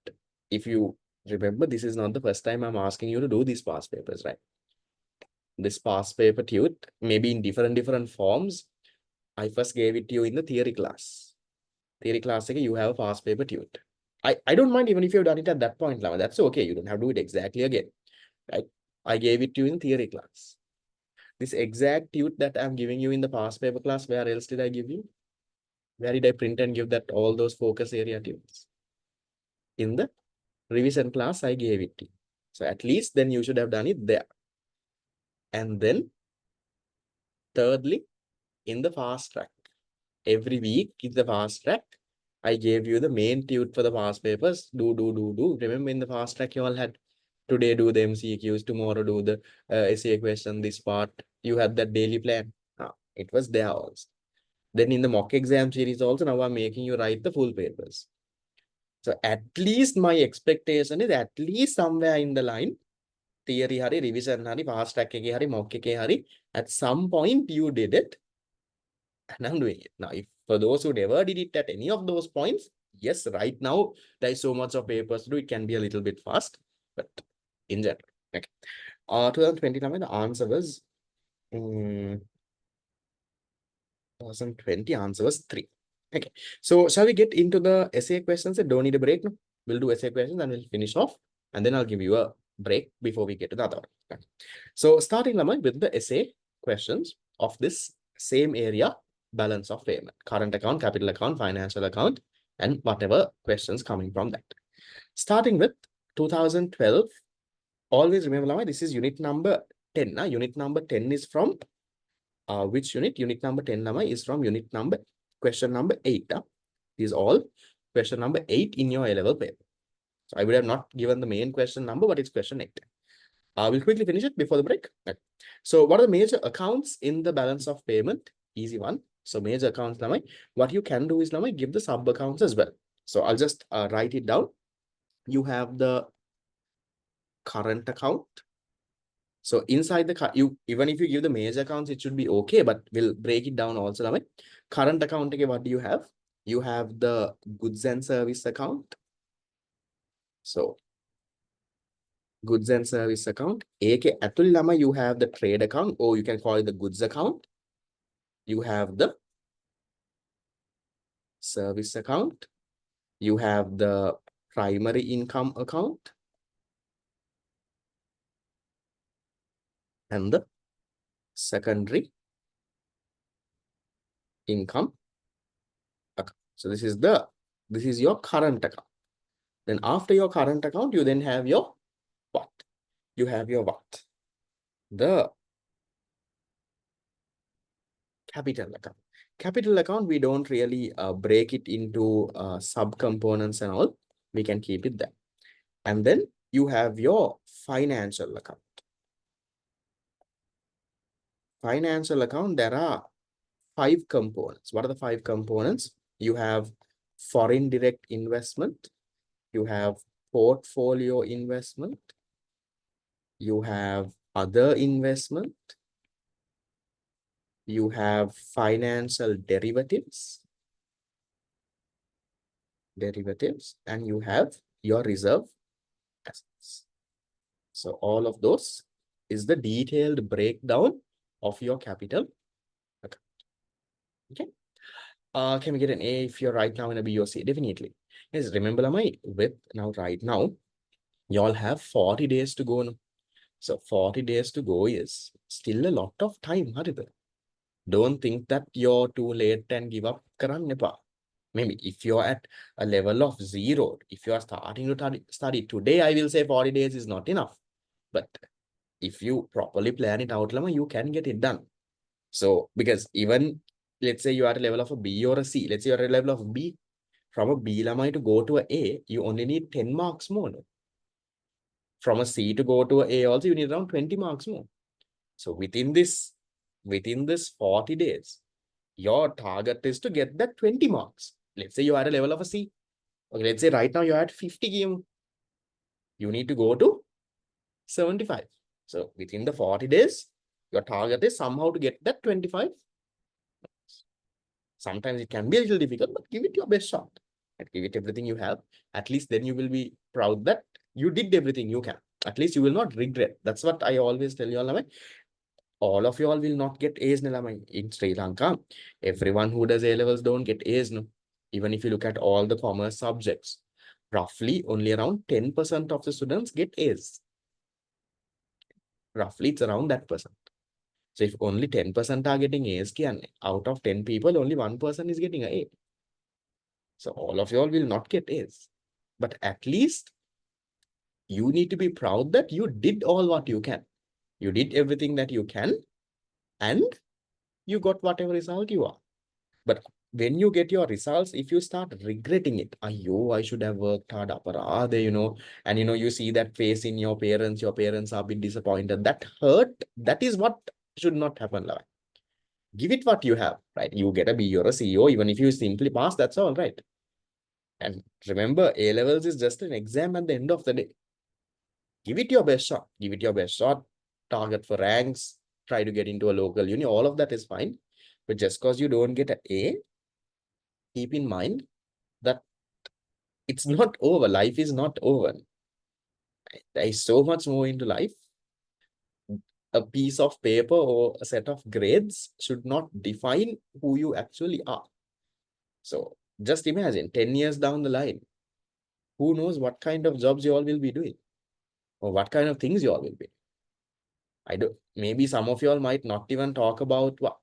if you remember, this is not the first time I'm asking you to do these past papers, right? This past paper tute, maybe in different forms. I first gave it to you in the theory class. Theory class, you have a past paper tute. I don't mind even if you've done it at that point, Lama. That's okay. You don't have to do it exactly again, right? I gave it to you in theory class. This exact tute that I'm giving you in the past paper class, where else did I give you? Where did I print and give that all those focus area tutes? In the revision class, I gave it to you. So at least then you should have done it there. And then thirdly, in the fast track. Every week in the fast track, I gave you the main tute for the past papers. Do. Remember in the fast track, you all had today do the MCQs, tomorrow do the essay question, this part. You had that daily plan. It was there also. Then in the mock exam series also, now I'm making you write the full papers. So at least my expectation is at least somewhere in the line, theory hari, revision hari, fast track ekේ hari, mock ekේ hari, at some point you did it. And I'm doing it. Now, if for those who never did it at any of those points, yes, right now there is so much of papers to do, it can be a little bit fast, but in general. Okay. 2020, the answer was 2020 answer was 3. Okay. So shall we get into the essay questions? Don't need a break. No? We'll do essay questions and we'll finish off. And then I'll give you a break before we get to the other one. Okay. So starting Lamai with the essay questions of this same area, balance of payment, current account, capital account, financial account, and whatever questions coming from that. Starting with 2012, always remember Lamai, this is unit number 10. Unit number 10 is from which unit? Unit number 10 is from unit number, question number 8. These all question number 8 in your A-level paper. So I would have not given the main question number, but it's question 8. We'll quickly finish it before the break. Okay. So what are the major accounts in the balance of payment? Easy one. So major accounts, what you can do is give the sub accounts as well. So I'll just write it down. You have the current account. So inside the even if you give the major accounts, it should be okay, but we'll break it down also. Current account, what do you have? You have the goods and service account. So goods and service account. You have the trade account, or you can call it the goods account. You have the service account. You have the primary income account and the secondary income account. So this is your current account. Then after your current account, you then have your what? You have your what? The capital account. Capital account, we don't really break it into sub-components and all. We can keep it there. And then you have your financial account. Financial account, there are 5 components. What are the 5 components? You have foreign direct investment. You have portfolio investment. You have other investment. You have financial derivatives, and you have your reserve assets. So all of those is the detailed breakdown of your capital account. Okay. Can we get an A if you're right now in a B or C? Definitely. Yes, remember, right now, you all have 40 days to go now. So 40 days to go is still a lot of time, Harita. Don't think that you're too late and give up. Karan epa. Maybe if you're at a level of 0, if you are starting to study today, I will say 40 days is not enough. But if you properly plan it out, Lama, you can get it done. So, because even, let's say you are at a level of a B or a C, let's say you're at a level of B, from a B Lama to go to a A, you only need 10 marks more. No? From a C to go to a A also, you need around 20 marks more. So within this 40 days, your target is to get that 20 marks. Let's say you are at a level of a C. Okay, let's say right now you're at 50 game. You need to go to 75. So within the 40 days, your target is somehow to get that 25. Sometimes it can be a little difficult, but give it your best shot. And give it everything you have. At least then you will be proud that you did everything you can. At least you will not regret. That's what I always tell you all of you all will not get A's in Sri Lanka. Everyone who does A-levels don't get A's. No? Even if you look at all the commerce subjects, roughly only around 10% of the students get A's. Roughly it's around that percent. So if only 10% are getting A's, out of 10 people, only 1 person is getting an A. So all of you all will not get A's. But at least you need to be proud that you did all what you can. You did everything that you can, and you got whatever result you are. But when you get your results, if you start regretting it, I should have worked hard, and you see that face in your parents are a bit disappointed. That hurt, that is what should not happen. Like. Give it what you have, right? You get a B or a CEO, even if you simply pass, that's all right. And remember, A-levels is just an exam at the end of the day. Give it your best shot. Give it your best shot. Target for ranks. Try to get into a local uni. All of that is fine. But just because you don't get an A, keep in mind that it's not over. Life is not over. There is so much more into life. A piece of paper or a set of grades should not define who you actually are. So just imagine 10 years down the line, who knows what kind of jobs you all will be doing or what kind of things you all will be. Maybe some of you all might not even talk about what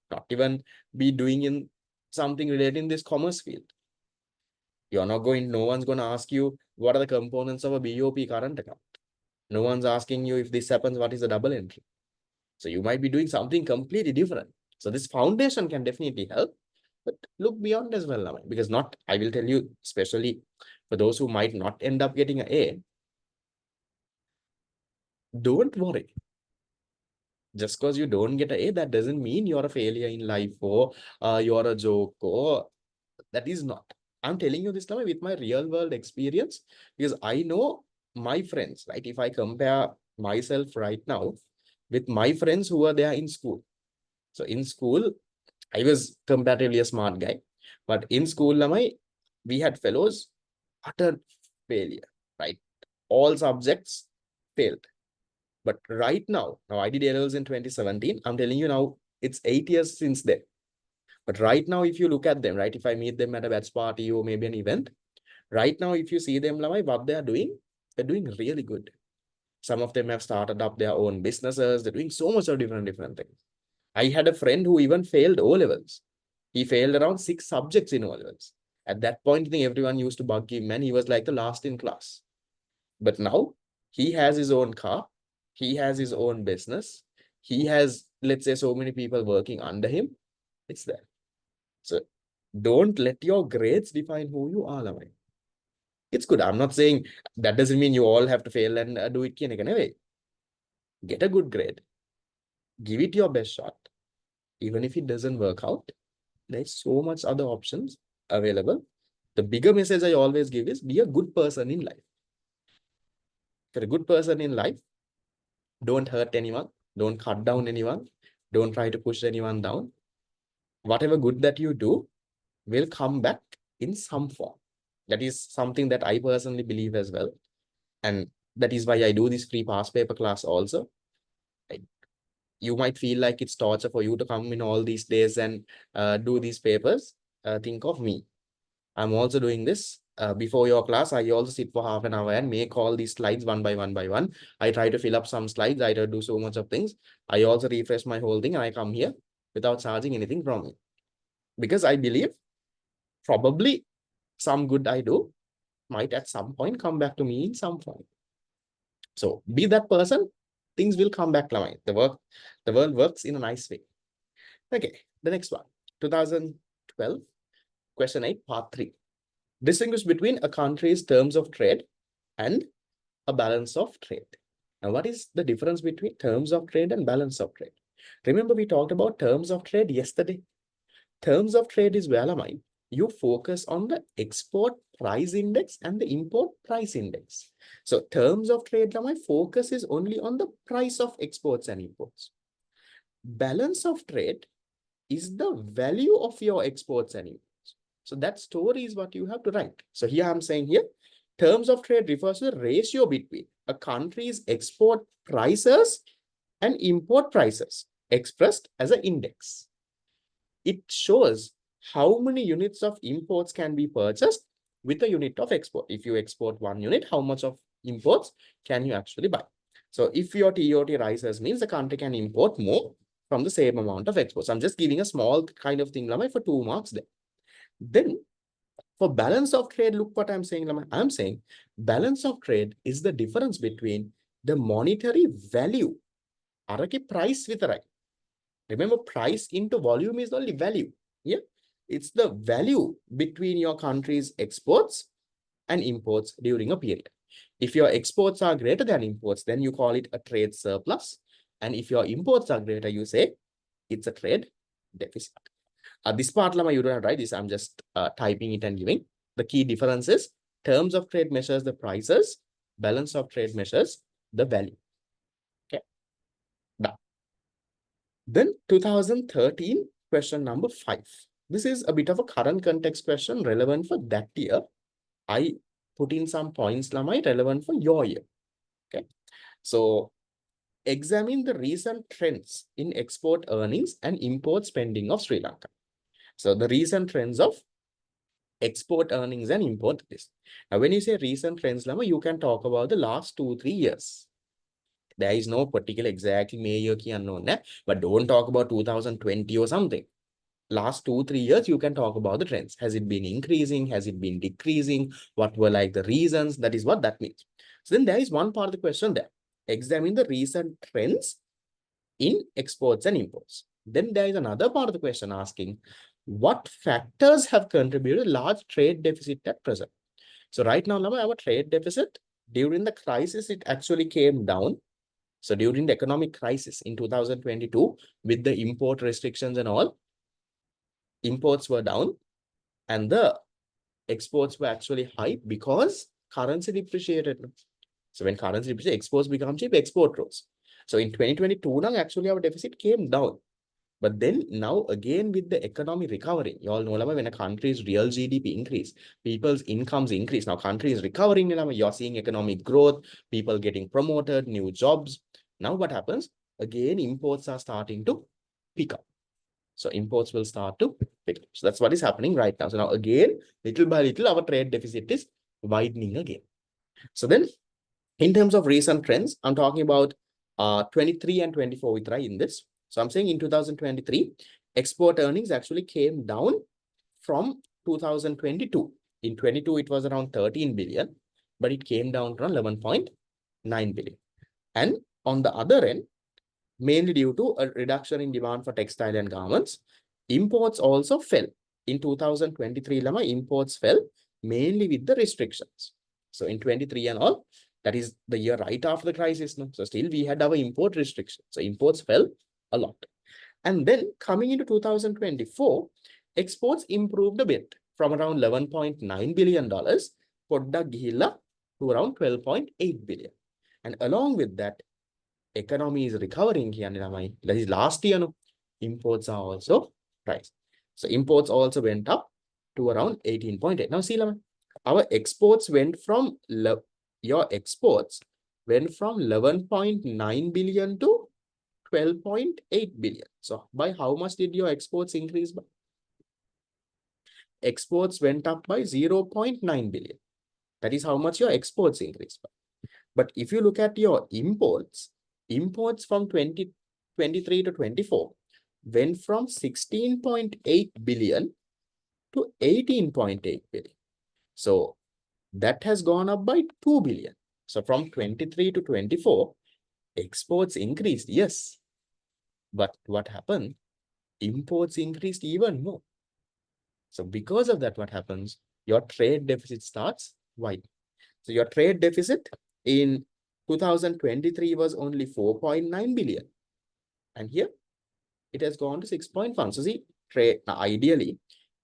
not even be doing in something related in this commerce field. No one's going to ask you what are the components of a BOP current account. No one's asking you if this happens, what is the double entry. So you might be doing something completely different. So this foundation can definitely help, but look beyond as well. Because I will tell you, especially for those who might not end up getting an A, don't worry. Just because you don't get an A, that doesn't mean you're a failure in life or you're a joke or that is not. I'm telling you this now with my real world experience because I know my friends, right? If I compare myself right now with my friends who are there in school. So in school, I was comparatively a smart guy, but in school, we had fellows utter failure, right? All subjects failed. But right now I did A-levels in 2017. I'm telling you now, it's 8 years since then. But right now, if you look at them, right, if I meet them at a batch party or maybe an event, right now, if you see them, what they're doing really good. Some of them have started up their own businesses. They're doing so much of different things. I had a friend who even failed O-levels. He failed around 6 subjects in O-levels. At that point, I think everyone used to bug him, and he was like the last in class. But now, he has his own car. He has his own business. He has, let's say, so many people working under him. It's there. So don't let your grades define who you are. It's good. I'm not saying that doesn't mean you all have to fail and do it anyway. Get a good grade. Give it your best shot. Even if it doesn't work out, there's so much other options available. The bigger message I always give is be a good person in life. If you're a good person in life, don't hurt anyone. Don't cut down anyone. Don't try to push anyone down. Whatever good that you do will come back in some form. That is something that I personally believe as well. And that is why I do this free past paper class also. You might feel like it's torture for you to come in all these days and do these papers. Think of me. I'm also doing this. Before your class, I also sit for half an hour and make all these slides one by one. I try to fill up some slides. I do so much of things. I also refresh my whole thing and I come here. without charging anything from me. Because I believe probably some good I do might at some point come back to me in some form. So be that person, things will come back. The world works in a nice way. Okay, the next one. 2012, question 8, part 3. Distinguish between a country's terms of trade and a balance of trade. Now, what is the difference between terms of trade and balance of trade? Remember, we talked about terms of trade yesterday. Terms of trade is where you focus on the export price index and the import price index. So terms of trade, my focus is only on the price of exports and imports. Balance of trade is the value of your exports and imports. So that story is what you have to write. So here I'm saying here, terms of trade refers to the ratio between a country's export prices and import prices expressed as an index. It shows how many units of imports can be purchased with a unit of export. If you export 1 unit, how much of imports can you actually buy? So if your TOT rises, means the country can import more from the same amount of exports. I'm just giving a small kind of thing for 2 marks there. Then for balance of trade, look what I'm saying. I'm saying balance of trade is the difference between the monetary value. Araki price with right. Remember, price into volume is only value. Yeah, it's the value between your country's exports and imports during a period. If your exports are greater than imports, then you call it a trade surplus. And if your imports are greater, you say it's a trade deficit. This part, you don't have to write this. I'm just typing it and giving. The key difference is terms of trade measures the prices, balance of trade measures the value. Okay. Done. Then 2013, question number 5. This is a bit of a current context question relevant for that year. I put in some points relevant for your year. Okay. So examine the recent trends in export earnings and import spending of Sri Lanka. So the recent trends of export earnings and import this. Now, when you say recent trends, you can talk about the last 2-3 years. There is no particular exactly May year unknown, but don't talk about 2020 or something. Last 2-3 years, you can talk about the trends. Has it been increasing? Has it been decreasing? What were the reasons? That is what that means. So then there is one part of the question there. Examine the recent trends in exports and imports. Then there is another part of the question asking, what factors have contributed to large trade deficit at present? So right now, our trade deficit during the crisis, it actually came down. So during the economic crisis in 2022, with the import restrictions and all, imports were down and the exports were actually high because currency depreciated. So when currency depreciated, exports become cheap, export rose. So in 2022, now actually our deficit came down. But then now again with the economy recovering, you all know when a country's real GDP increase, people's incomes increase. Now country is recovering, you're seeing economic growth, people getting promoted, new jobs. Now what happens? Again, imports are starting to pick up. So imports will start to pick up. So that's what is happening right now. So now again, little by little, our trade deficit is widening again. So then in terms of recent trends, I'm talking about 23 and 24 with right in this. So I'm saying in 2023, export earnings actually came down from 2022. In 22, it was around 13 billion, but it came down to around 11.9 billion. And on the other end, mainly due to a reduction in demand for textile and garments, imports also fell. In 2023, imports fell mainly with the restrictions. So in 23 and all, that is the year right after the crisis. No? So still we had our import restrictions. So imports fell a lot. And then coming into 2024, exports improved a bit from around $11.9 billion to around 12.8 billion. And along with that, economy is recovering here. That is last year, no? Imports are also priced. So imports also went up to around 18.8. Now see, our exports went from your exports went from 11.9 billion to 12.8 billion. So by how much did your exports increase by? Exports went up by 0.9 billion. That is how much your exports increased by. But if you look at your imports from 2023 to 24, went from 16.8 billion to 18.8 billion. So that has gone up by 2 billion. So from 23 to 24, exports increased, yes. But what happened? Imports increased even more. So because of that, what happens? Your trade deficit starts widening. So your trade deficit in 2023 was only 4.9 billion. And here it has gone to 6.1. So see, trade ideally,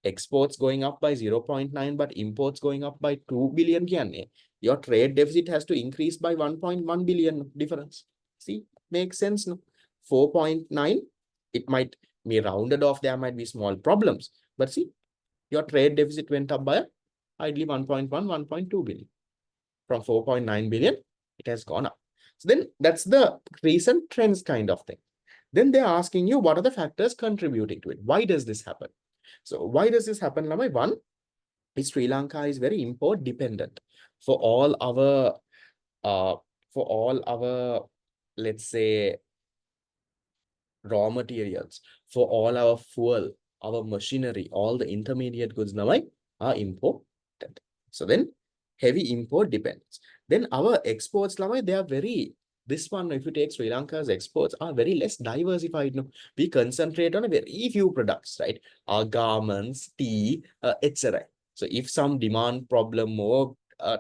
exports going up by 0.9, but imports going up by 2 billion. Your trade deficit has to increase by 1.1 billion difference. See, makes sense, no? 4.9, it might be rounded off, there might be small problems. But see, your trade deficit went up by ideally 1.1, 1.2 billion. From 4.9 billion, it has gone up. So then that's the recent trends kind of thing. Then they're asking you, what are the factors contributing to it? Why does this happen? So why does this happen, Lamai? One is Sri Lanka is very import dependent for all our, let's say, raw materials, for all our fuel, our machinery, all the intermediate goods, Lamai, are imported. So then heavy import dependence. Then our exports, Lamai, they are very, this one, if you take Sri Lanka's exports, are very less diversified. No? We concentrate on a very few products, right? Our garments, tea, etc. So if some demand problem or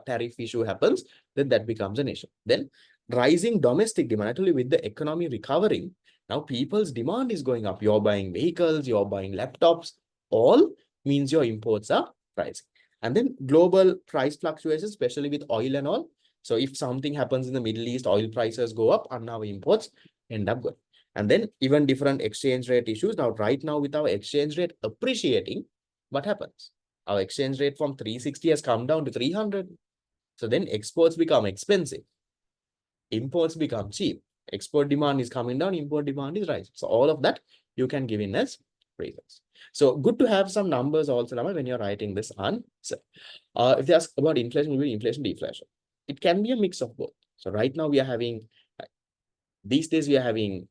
tariff issue happens, then that becomes an issue. Then rising domestic demand, actually with the economy recovering, now people's demand is going up. You're buying vehicles, you're buying laptops, all means your imports are rising. And then global price fluctuations, especially with oil and all. So if something happens in the Middle East, oil prices go up and our imports end up good. And then even different exchange rate issues. Now, right now with our exchange rate appreciating, what happens? Our exchange rate from 360 has come down to 300. So then exports become expensive. Imports become cheap. Export demand is coming down, import demand is rising. So all of that you can give in as reasons. So good to have some numbers also when you're writing this answer. If they ask about inflation, will be inflation, deflation. It can be a mix of both. So right now we are having, these days we are having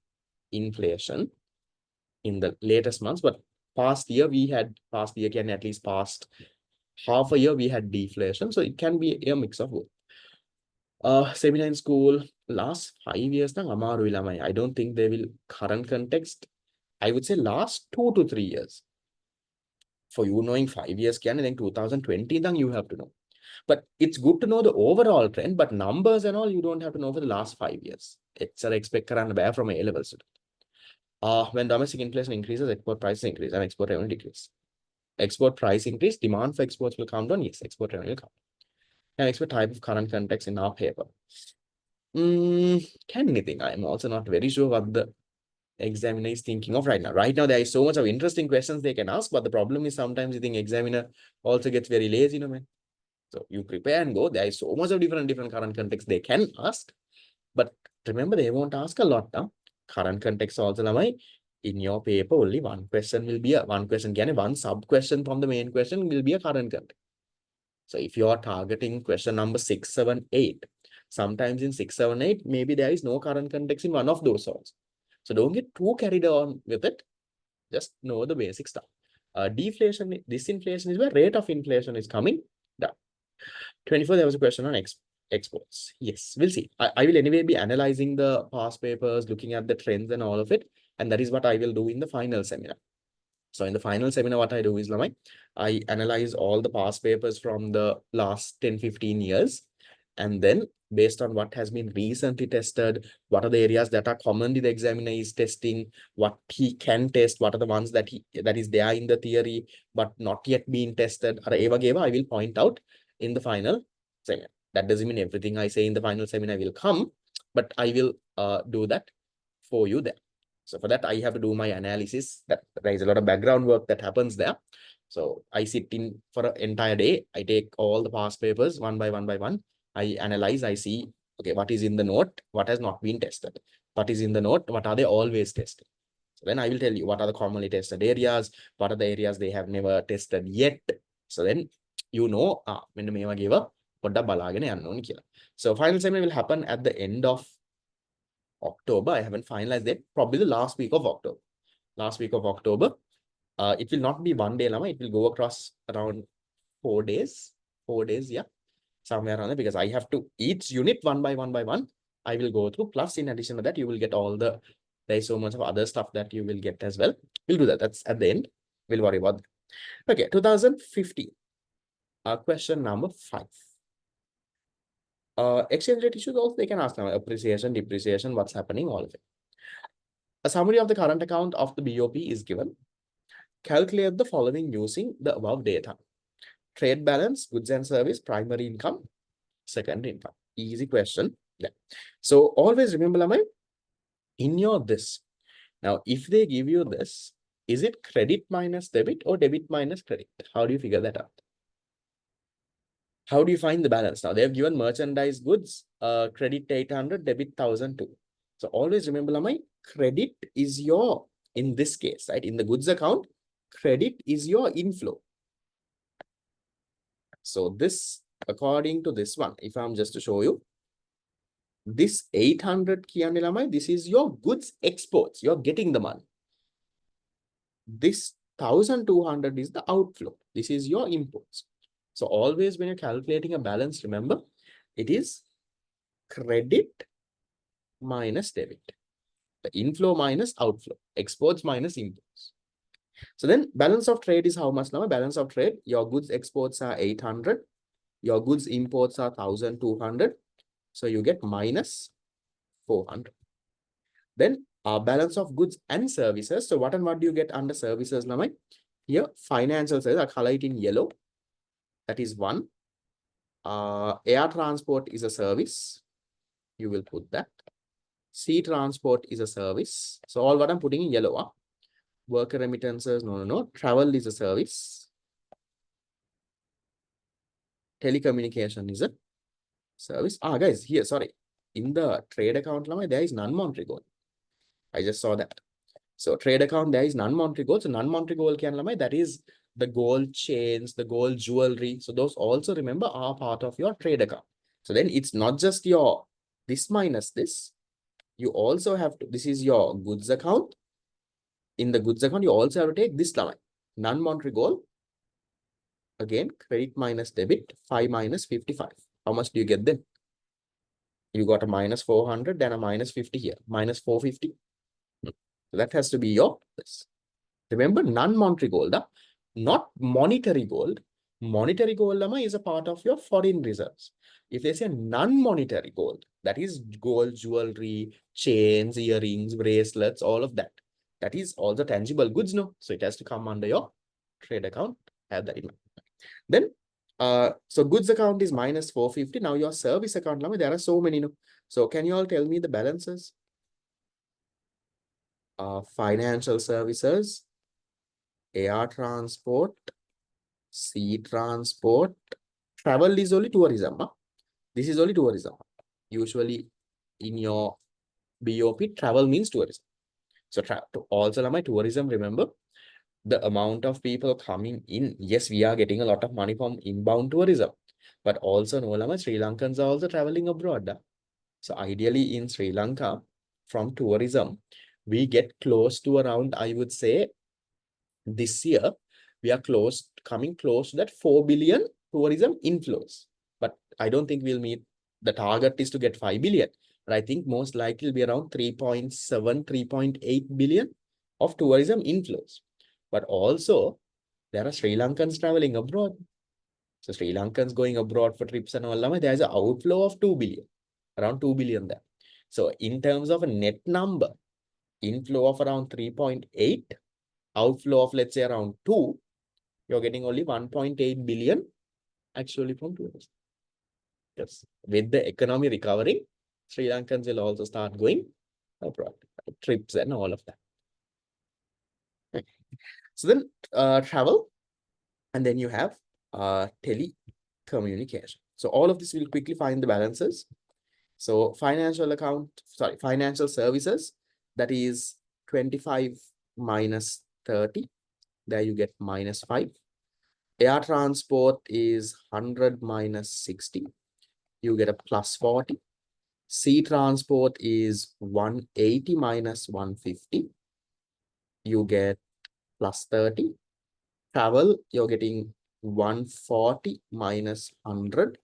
inflation in the latest months, but past year can at least past half a year we had deflation. So it can be a mix of both. Seminar in school, last 5 years, I don't think they will current context. I would say last 2 to 3 years. For you knowing 5 years, then 2020, then you have to know. But it's good to know the overall trend, but numbers and all, you don't have to know for the last 5 years. It's an expect from a level student. When domestic inflation increases, export prices increase and export revenue decrease. Export price increase, demand for exports will come down. Yes, export revenue will come down. And export type of current context in our paper. Can anything? I'm also not very sure what the examiner is thinking of right now. Right now, there is so much of interesting questions they can ask, but the problem is sometimes you think examiner also gets very lazy, man. So you prepare and go. There is so much of different current context they can ask, but remember they won't ask a lot now. Current context also, in your paper only one question will be one question. One sub question from the main question will be a current context. So if you are targeting question number 6, 7, 8, sometimes in 6, 7, 8, maybe there is no current context in one of those also. So don't get too carried on with it. Just know the basic stuff. Deflation, disinflation is where rate of inflation is coming down. 24, there was a question on exports. Yes, we'll see. I will anyway be analyzing the past papers, looking at the trends and all of it. And that is what I will do in the final seminar. So in the final seminar, what I do is, I analyze all the past papers from the last 10, 15 years. And then based on what has been recently tested, what are the areas that are commonly the examiner is testing, what he can test, what are the ones that is there in the theory, but not yet being tested. I will point out in the final seminar. That doesn't mean everything I say in the final seminar will come, but I will do that for you there. So for that, I have to do my analysis. That there is a lot of background work that happens there. So I sit in for an entire day. I take all the past papers one by one. I analyze, I see, okay, what is in the note, what has not been tested. What is in the note, what are they always tested? So then I will tell you what are the commonly tested areas, what are the areas they have never tested yet. So then you know, when the meva gave up, so final seminar will happen at the end of October. I haven't finalized it, probably the last week of October. last week of October. It will not be one day, Lama. It will go across around 4 days. 4 days, yeah. Somewhere around there, because I have to each unit one by one. I will go through. Plus, in addition to that, you will get all the, there's so much of other stuff that you will get as well. We'll do that. That's at the end. We'll worry about that. Okay, 2015. Question number 5. Exchange rate issues also they can ask now. Appreciation, depreciation, what's happening, all of it. A summary of the current account of the BOP is given. Calculate the following using the above data. Trade balance, goods and service, primary income, secondary income. Easy question. Yeah. So always remember, Lamai, in your this. Now, if they give you this, is it credit minus debit or debit minus credit? How do you figure that out? How do you find the balance? Now, they have given merchandise goods, credit 800, debit 1002. So always remember, Lamai, credit is your, in this case, right? In the goods account, credit is your inflow. So this, according to this one, if I'm just to show you, this 800 kiyanne lamai, this is your goods exports. You're getting the money. This 1200 is the outflow. This is your imports. So always when you're calculating a balance, remember, it is credit minus debit. The inflow minus outflow. Exports minus imports. So then balance of trade is how much now? Balance of trade, your goods exports are 800. Your goods imports are 1200. So you get minus 400. Then balance of goods and services. So what and what do you get under services, Lamai? Here, financial services, I color it in yellow. That is 1. Air transport is a service. You will put that. Sea transport is a service. So all what I'm putting in yellow. Worker remittances, no. Travel is a service. Telecommunication is a service. Guys, here, sorry. In the trade account, Lamai, there is non-monetary goal. I just saw that. So trade account, there is non-monetary gold. So non-monetary gold can lamai, that is the gold chains, the gold jewelry. So those also remember are part of your trade account. So then it's not just your this minus this. You also have to, this is your goods account. In the goods account, you also have to take this lamai. Non-monetary gold. Again, credit minus debit, 5 minus 55. How much do you get then? You got a minus 400, then a minus 50 here. Minus 450. So that has to be your this. Remember, non-monetary gold, not monetary gold. Monetary gold Lama, is a part of your foreign reserves. If they say non-monetary gold, that is gold, jewelry, chains, earrings, bracelets, all of that. That is all the tangible goods, no? So it has to come under your trade account. Have that in mind. Then, so goods account is minus 450. Now your service account, Lama, there are so many, no? So can you all tell me the balances? Financial services, air transport, sea transport, travel is only tourism. This is only tourism. Usually in your BOP, travel means tourism. So also my tourism, remember, the amount of people coming in. Yes, we are getting a lot of money from inbound tourism. But also, no, Sri Lankans are also traveling abroad. So ideally in Sri Lanka, from tourism, we get close to around, I would say, this year, we are coming close to that 4 billion tourism inflows. But I don't think we'll meet, the target is to get 5 billion. But I think most likely will be around 3.7, 3.8 billion of tourism inflows. But also, there are Sri Lankans traveling abroad. So Sri Lankans going abroad for trips and all, there's an outflow of 2 billion, around 2 billion there. So in terms of a net number, inflow of around 3.8, outflow of let's say around 2, you're getting only 1.8 billion actually from tourism. Yes. With the economy recovering, Sri Lankans will also start going abroad, trips and all of that. Okay. So then travel, and then you have telecommunication. So all of this will quickly find the balances. So financial services, that is 25 minus 30. There you get minus 5. Air transport is 100 minus 60. You get a plus 40. Sea transport is 180 minus 150. you get plus 30. Travel, you're getting 140 minus 100,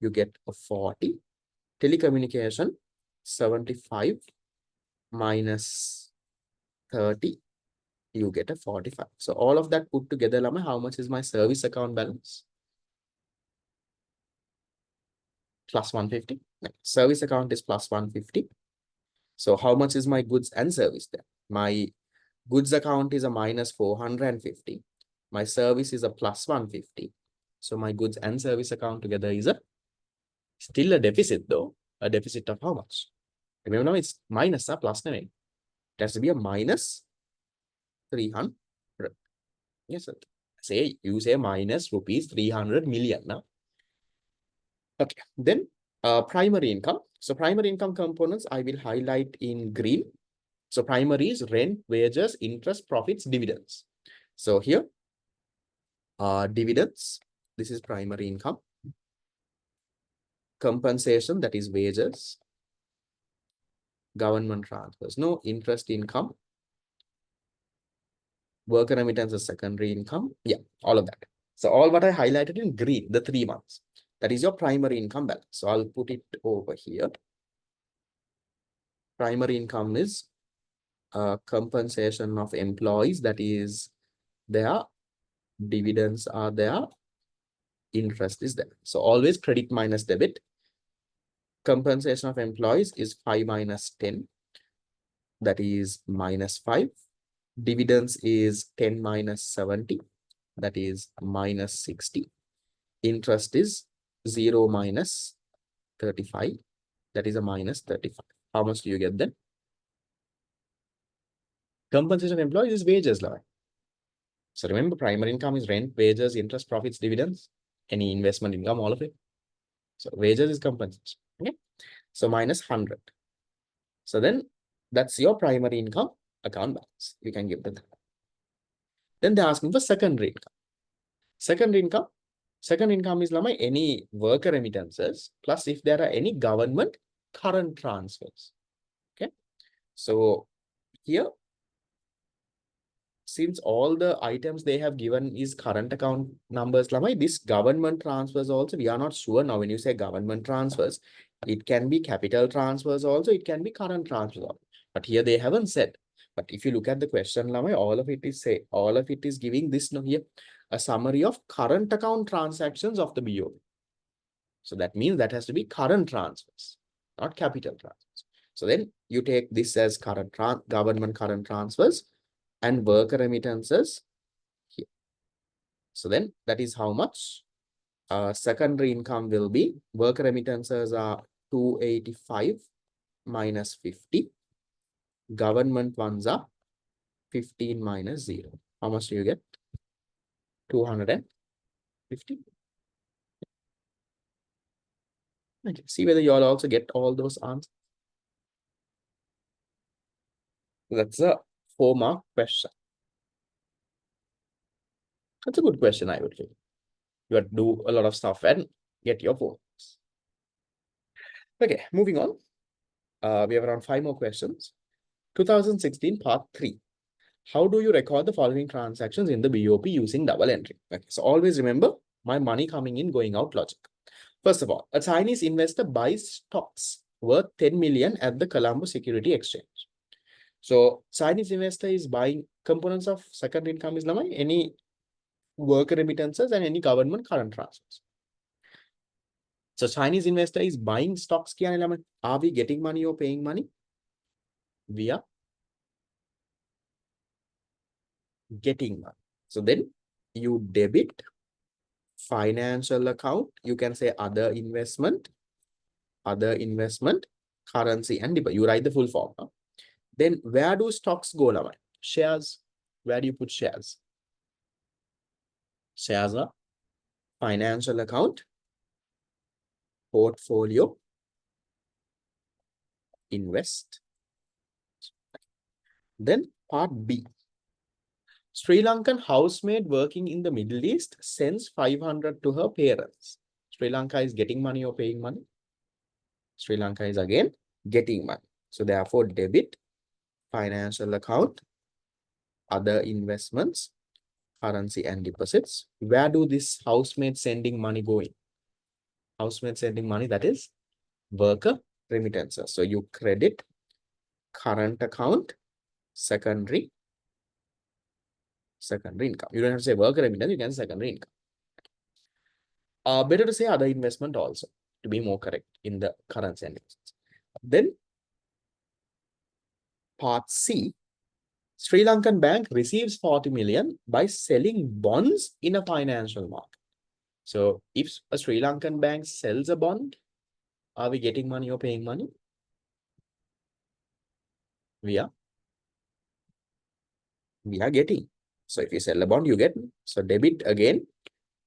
you get a 40. Telecommunication, 75 minus 30, you get a 45. So all of that put together, Lama, how much is my service account balance? Plus 150. Service account is plus 150. So how much is my goods and service there? My goods account is a minus 450. My service is a plus 150. So my goods and service account together is still a deficit though. A deficit of how much? Remember now it's minus a plus name. It has to be a minus 300. Yes, sir. Say you say minus rupees 300 million now. Okay, then primary income. So primary income components I will highlight in green. So primary is rent, wages, interest, profits, dividends. So here, dividends, this is primary income. Compensation, that is wages. Government transfers, no interest income. Worker remittance is secondary income. Yeah, all of that. So all what I highlighted in green, the 3 months, that is your primary income balance. So I'll put it over here. Primary income is compensation of employees, that is there. Dividends are there. Interest is there. So always credit minus debit. Compensation of employees is 5 minus 10. That is minus 5. Dividends is 10 minus 70. That is minus 60. Interest is 0 minus 35. That is a minus 35. How much do you get then? Compensation of employees is wages. So remember, primary income is rent, wages, interest, profits, dividends, any investment income, all of it. So wages is compensation. Okay. So minus 100. So then that's your primary income account balance. You can give them that. Then they're asking for secondary income. Second income is any worker remittances, plus if there are any government current transfers. Okay. So here, since all the items they have given is current account numbers, this government transfers also, we are not sure now. When you say government transfers, it can be capital transfers also, it can be current transfers also. But here they haven't said. But if you look at the question, all of it is giving this here, a summary of current account transactions of the BOP. So that means that has to be current transfers, not capital transfers. So then you take this as government current transfers and worker remittances here. So then that is how much secondary income will be. Worker remittances are 285 minus 50. Government ones are 15 minus 0. How much do you get? 250. Okay. See whether you all also get all those answers. That's a 4-mark question. That's a good question, I would say. You have to do a lot of stuff and get your 4 marks. Okay, moving on. We have around 5 more questions. 2016 part 3. How do you record the following transactions in the BOP using double entry? Okay, so always remember my money coming in, going out logic. First of all, a Chinese investor buys stocks worth 10 million at the Colombo Security Exchange. So Chinese investor is buying components of second income is any worker remittances and any government current transfers. So Chinese investor is buying stocks. Are we getting money or paying money? We are getting money. So then you debit financial account. You can say other investment, currency, and deposit. You write the full form. Huh? Then where do stocks go? Shares. Where do you put shares? Shares are financial account, portfolio, invest. Then part B. Sri Lankan housemaid working in the Middle East sends 500 to her parents. Sri Lanka is getting money or paying money? Sri Lanka is again getting money. So therefore debit financial account, other investments, currency and deposits. Where do this housemaid sending money go in? Housemaid sending money, that is worker remittances. So you credit current account, secondary income. You don't have to say worker remittance, you can say secondary income. Better to say other investment also, to be more correct in the currency and deposits. Then part C, Sri Lankan bank receives 40 million by selling bonds in a financial market. So if a Sri Lankan bank sells a bond, are we getting money or paying money? We are getting. So if you sell a bond, you get. So debit again,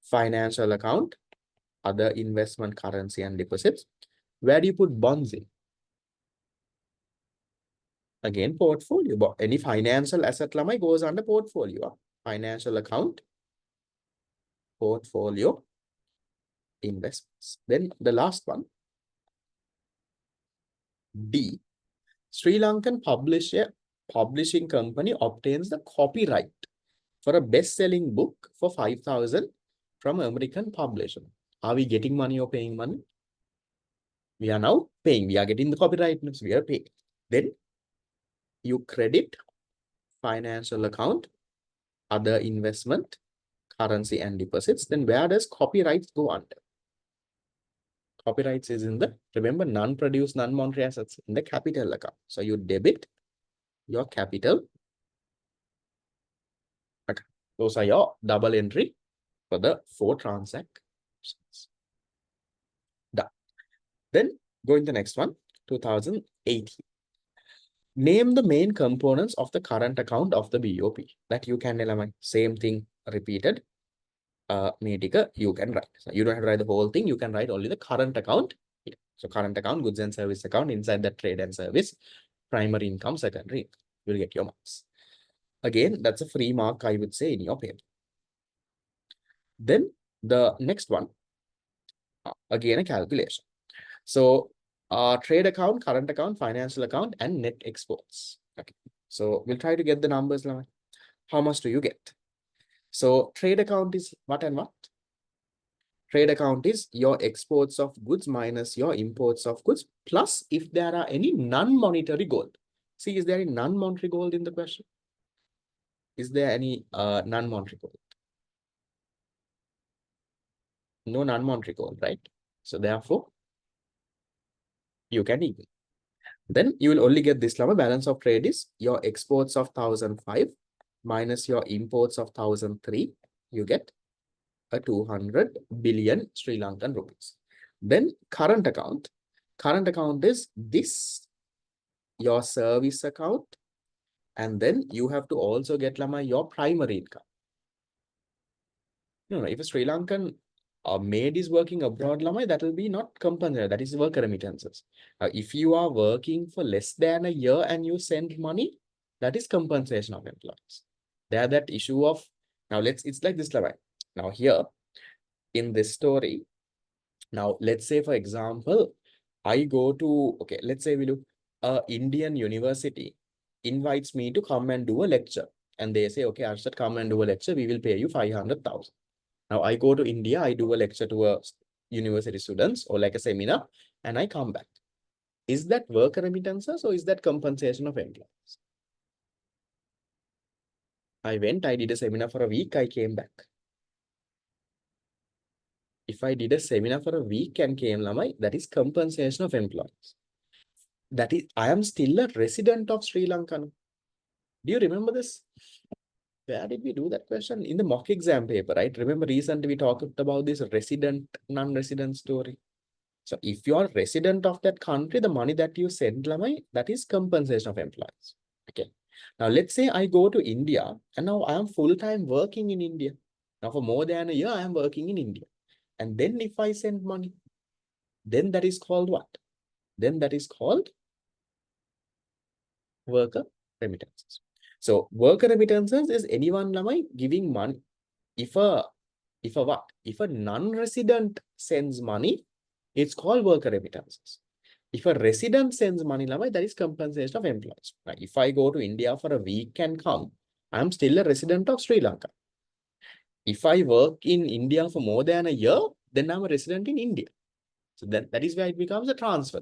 financial account, other investment, currency and deposits. Where do you put bonds in? Again, portfolio. Any financial asset lamai goes under portfolio. Financial account, portfolio, investments. Then the last one, D. Sri Lankan publishing company obtains the copyright for a best-selling book for 5,000 from American publisher. Are we getting money or paying money? We are now paying. We are getting the copyright. So we are paying. Then you credit financial account, other investment, currency and deposits. Then where does copyrights go under? Copyrights is in the, remember, non-produced, non-monetary assets in the capital account. So you debit your capital. Okay. Those are your double entry for the 4 transactions. Done. Then going to the next one, 2018. Name the main components of the current account of the BOP. That you can element. Same thing repeated. You can write. So you don't have to write the whole thing. You can write only the current account. Yeah. So current account, goods and service account, inside the trade and service, primary income, secondary income. You'll get your marks. Again, that's a free mark, I would say, in your paper. Then the next one, again, a calculation. So trade account, current account, financial account, and net exports. Okay. So we'll try to get the numbers. How much do you get? So trade account is what and what? Trade account is your exports of goods minus your imports of goods, plus if there are any non-monetary gold. See, is there any non-monetary gold in the question? Is there any non-monetary gold? No non-monetary gold, right? So therefore, you can equal. Then you will only get this number. Balance of trade is your exports of 1,005 minus your imports of 1,003. You get a 200 billion Sri Lankan rupees. Then current account. Current account is this, your service account. And then you have to also get your primary income. No, if a Sri Lankan maid is working abroad, that will be not compensated. That is worker remittances. If you are working for less than a year and you send money, that is compensation of employees. There that issue of, now it's like this. Now here in this story, now let's say, for example, I go to, okay, let's say we do Indian university invites me to come and do a lecture. And they say, okay, Arshad, come and do a lecture. We will pay you 500,000. Now I go to India, I do a lecture to a university students or like a seminar, and I come back. Is that worker remittances or is that compensation of employees? I went, I did a seminar for a week, I came back. If I did a seminar for a week and came, that is compensation of employees. That is, I am still a resident of Sri Lanka. Do you remember this? Where did we do that question? In the mock exam paper, right? Remember recently we talked about this resident, non-resident story. So if you are resident of that country, the money that you send, that is compensation of employees. Okay. Now let's say I go to India and now I am full-time working in India. Now for more than a year, I am working in India. And then if I send money, then that is called what? Then that is called worker remittances. So worker remittances is anyone giving money. If a non-resident sends money, it's called worker remittances. If a resident sends money, that is compensation of employees. Now, if I go to India for a week and come, I'm still a resident of Sri Lanka. If I work in India for more than a year, then I'm a resident in India. So that is where it becomes a transfer.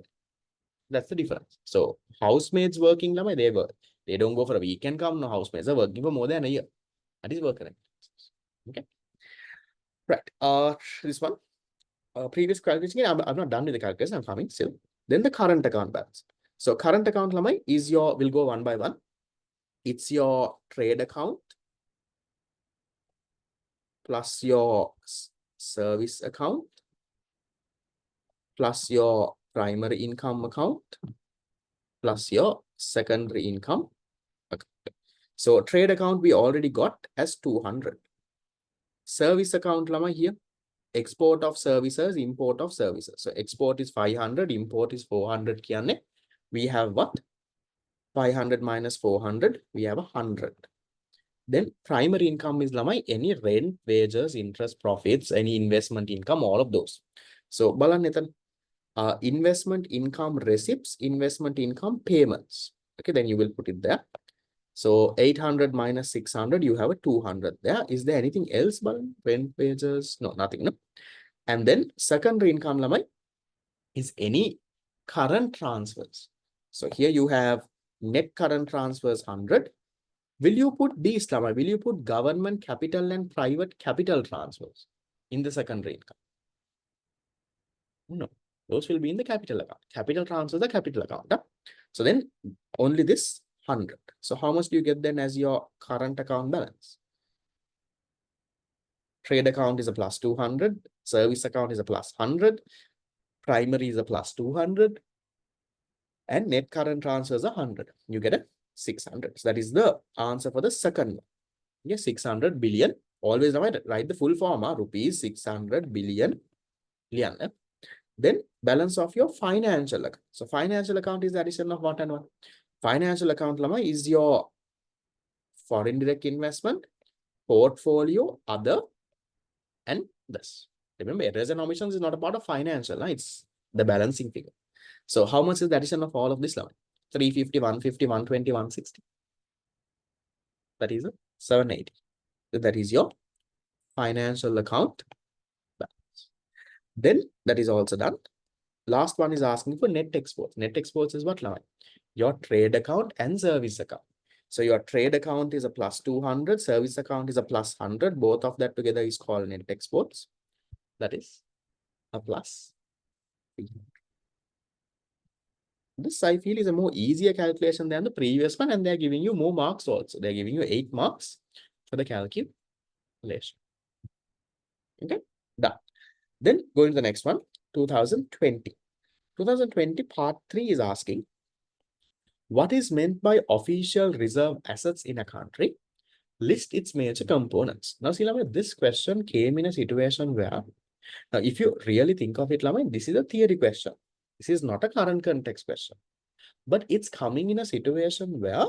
That's the difference. So housemaids working, they work. They don't go for a weekend come. No, housemaids are working for more than a year. That is work correct. Okay. Right. This one. Previous calculation. I'm not done with the calculation. I'm coming still. Then the current account balance. So current account is will go one by one. It's your trade account plus your service account plus your primary income account plus your secondary income account. So trade account we already got as 200. Service account here, export of services, import of services. So export is 500, import is 400. We have what? 500 minus 400, we have 100. Then primary income is any rent, wages, interest, profits, any investment income, all of those. So balan investment income receipts, investment income payments. Okay, then you will put it there. So 800 minus 600, you have a 200 there. Is there anything else, balan? Rent, wages? No, nothing. No. And then secondary income is any current transfers. So here you have net current transfers 100. Will you put these, will you put government capital and private capital transfers in the secondary income? No, those will be in the capital account. Capital transfers the capital account. Huh? So then only this 100. So how much do you get then as your current account balance? Trade account is a plus 200. Service account is a plus 100. Primary is a plus 200. And net current transfers are 100. You get a 600. So that is the answer for the second one. Yeah, 600 billion. Always write the full form, rupees 600 billion. Then balance of your financial account. So financial account is the addition of what and what? Financial account is your foreign direct investment, portfolio, other, and this. Remember, errors and omissions is not a part of financial. It's the balancing figure. So how much is the addition of all of this? 350, 150, 120, 160. That is 780. That is your financial account balance. Then that is also done. Last one is asking for net exports. Net exports is what? Your trade account and service account. So your trade account is a plus 200, service account is a plus 100. Both of that together is called net exports. That is a plus 300. This I feel is a more easier calculation than the previous one, and they're giving you more marks also. They're giving you 8 marks for the calculation. Okay, done. Then going to the next one, 2020. 2020 part 3 is asking, what is meant by official reserve assets in a country? List its major components. Now, see, this question came in a situation where, now, if you really think of it, this is a theory question. This is not a current context question. But it's coming in a situation where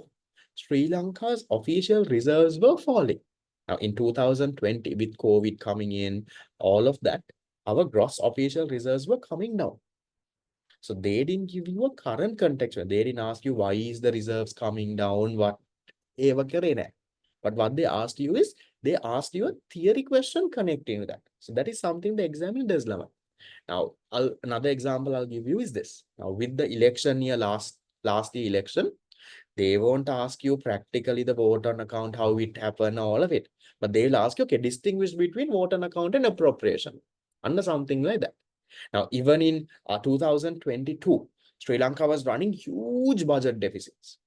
Sri Lanka's official reserves were falling. Now, in 2020, with COVID coming in, all of that, our gross official reserves were coming down. So they didn't give you a current context. They didn't ask you why is the reserves coming down, but what they asked you is, they asked you a theory question connecting to that. So that is something the examiner does. Now, another example I'll give you is this. Now, with the election year, last year election, they won't ask you practically the vote on account, how it happened, all of it. But they'll ask you, okay, distinguish between vote on account and appropriation. Under something like that. Now, even in 2022, Sri Lanka was running huge budget deficits.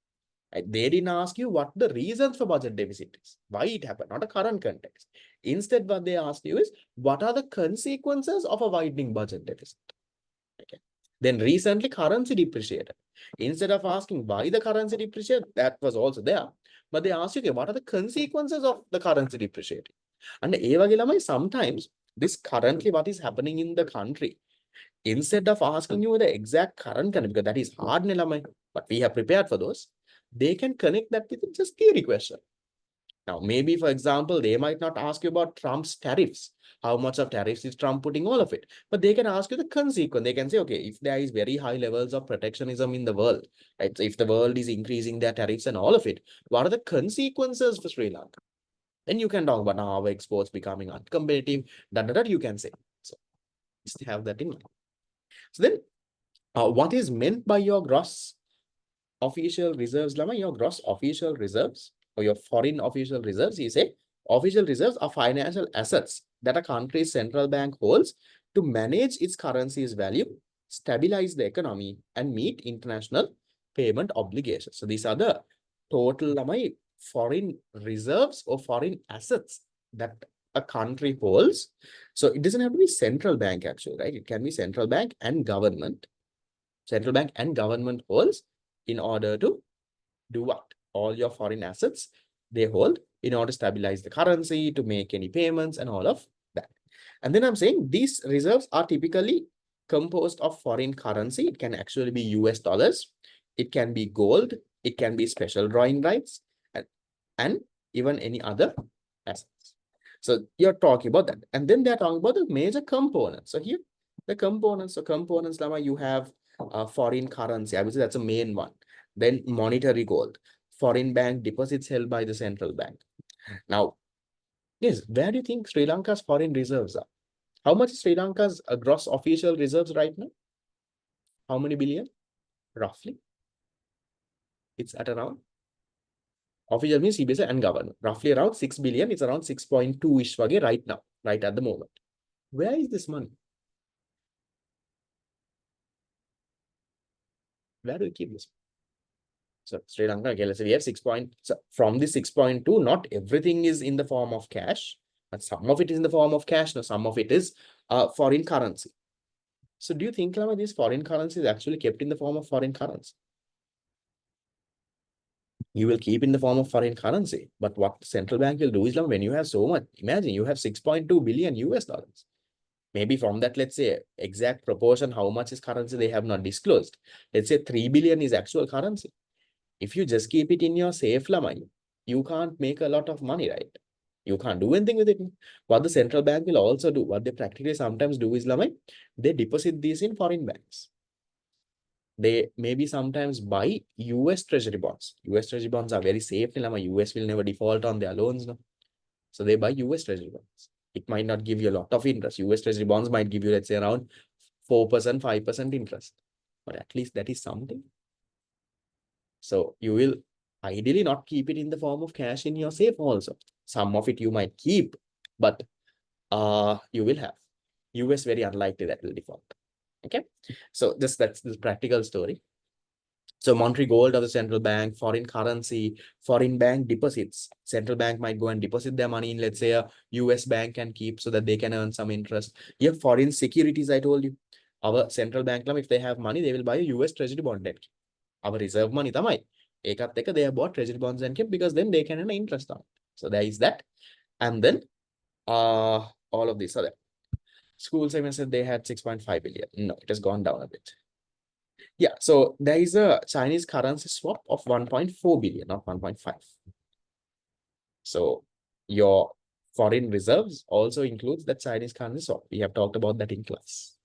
They didn't ask you what the reasons for budget deficit is, why it happened, not a current context. Instead, what they asked you is, what are the consequences of a widening budget deficit? Okay. Then recently, currency depreciated. Instead of asking why the currency depreciated, that was also there. But they asked you, okay, what are the consequences of the currency depreciating? And sometimes this currently what is happening in the country, instead of asking you the exact current context, because that is hard, but we have prepared for those, they can connect that with just theory question. Now, maybe, for example, they might not ask you about Trump's tariffs. How much of tariffs is Trump putting? All of it. But they can ask you the consequence. They can say, okay, if there is very high levels of protectionism in the world, right? So if the world is increasing their tariffs and all of it, what are the consequences for Sri Lanka? Then you can talk about now our exports becoming uncompetitive. That you can say. So just have that in mind. So then, what is meant by your gross official reserves, Lama? Your gross official reserves or your foreign official reserves, you say official reserves are financial assets that a country's central bank holds to manage its currency's value, stabilize the economy, and meet international payment obligations. So these are the total, Lama, foreign reserves or foreign assets that a country holds. So it doesn't have to be central bank actually, right? It can be central bank and government. Central bank and government holds in order to do what? All your foreign assets they hold in order to stabilize the currency, to make any payments and all of that. And then I'm saying these reserves are typically composed of foreign currency. It can actually be US dollars. It can be gold. It can be special drawing rights and even any other assets. So you're talking about that. And then they're talking about the major components. So here, the components. So components, Lama, you have foreign currency. I would say that's a main one. Then monetary gold, foreign bank deposits held by the central bank. Now, yes, where do you think Sri Lanka's foreign reserves are? How much is Sri Lanka's gross official reserves right now? How many billion? Roughly. It's at around, official means CBS and government. Roughly around 6 billion. It's around 6.2-ish right now, right at the moment. Where is this money? Where do we keep this? So Sri Lanka, okay, let's say we have 6 point. So from the 6.2, not everything is in the form of cash, but some of it is in the form of cash. Now, some of it is foreign currency. So do you think, Lama, this foreign currency is actually kept in the form of foreign currency? You will keep in the form of foreign currency. But what the central bank will do is, Lama, when you have so much, imagine you have 6.2 billion US dollars. Maybe from that, let's say, exact proportion, how much is currency, they have not disclosed. Let's say 3 billion is actual currency. If you just keep it in your safe, Lama, you can't make a lot of money, right? You can't do anything with it. What the central bank will also do, what they practically sometimes do is, Lama, they deposit these in foreign banks. They maybe sometimes buy US treasury bonds. US treasury bonds are very safe. Lama. US will never default on their loans. No? So they buy US treasury bonds. It might not give you a lot of interest. US treasury bonds might give you, let's say, around 4%, 5% interest. But at least that is something. So you will ideally not keep it in the form of cash in your safe also. Some of it you might keep, but you will have. US very unlikely that will default. Okay. So that's the practical story. So monetary gold of the central bank, foreign currency, foreign bank deposits. Central bank might go and deposit their money in, let's say, a US bank and keep so that they can earn some interest. You have foreign securities, I told you. Our central bank, if they have money, they will buy a US treasury bond. Our reserve money, tamai. Ekat they have bought treasury bonds and kept because then they can earn interest on. So there is that. And then all of these are there. School savings said they had 6.5 billion. No, it has gone down a bit. Yeah, so there is a Chinese currency swap of 1.4 billion, not 1.5. So your foreign reserves also includes that Chinese currency swap. We have talked about that in class.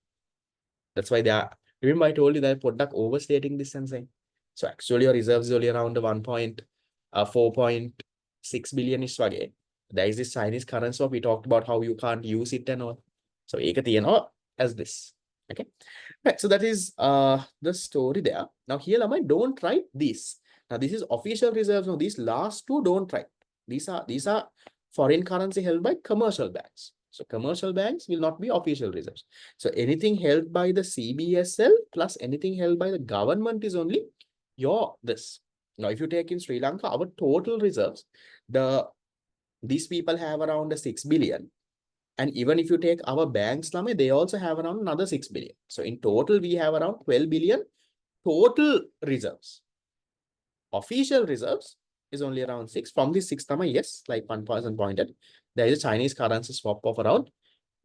That's why they are, remember I told you that product overstating this and saying. So actually your reserves is only around 4.6 billion is wage. There is this Chinese currency swap. We talked about how you can't use it and all. So as this. Okay. Right. So that is the story there. Now here, Lama, don't write this. Now this is official reserves. Now these last two don't write. These are foreign currency held by commercial banks. So commercial banks will not be official reserves. So anything held by the CBSL plus anything held by the government is only your this. Now, if you take in Sri Lanka, our total reserves, these people have around 6 billion. And even if you take our banks, Lame, they also have around another 6 billion. So in total, we have around 12 billion total reserves. Official reserves is only around 6. From the 6, yes, like one person pointed, there is a Chinese currency swap of around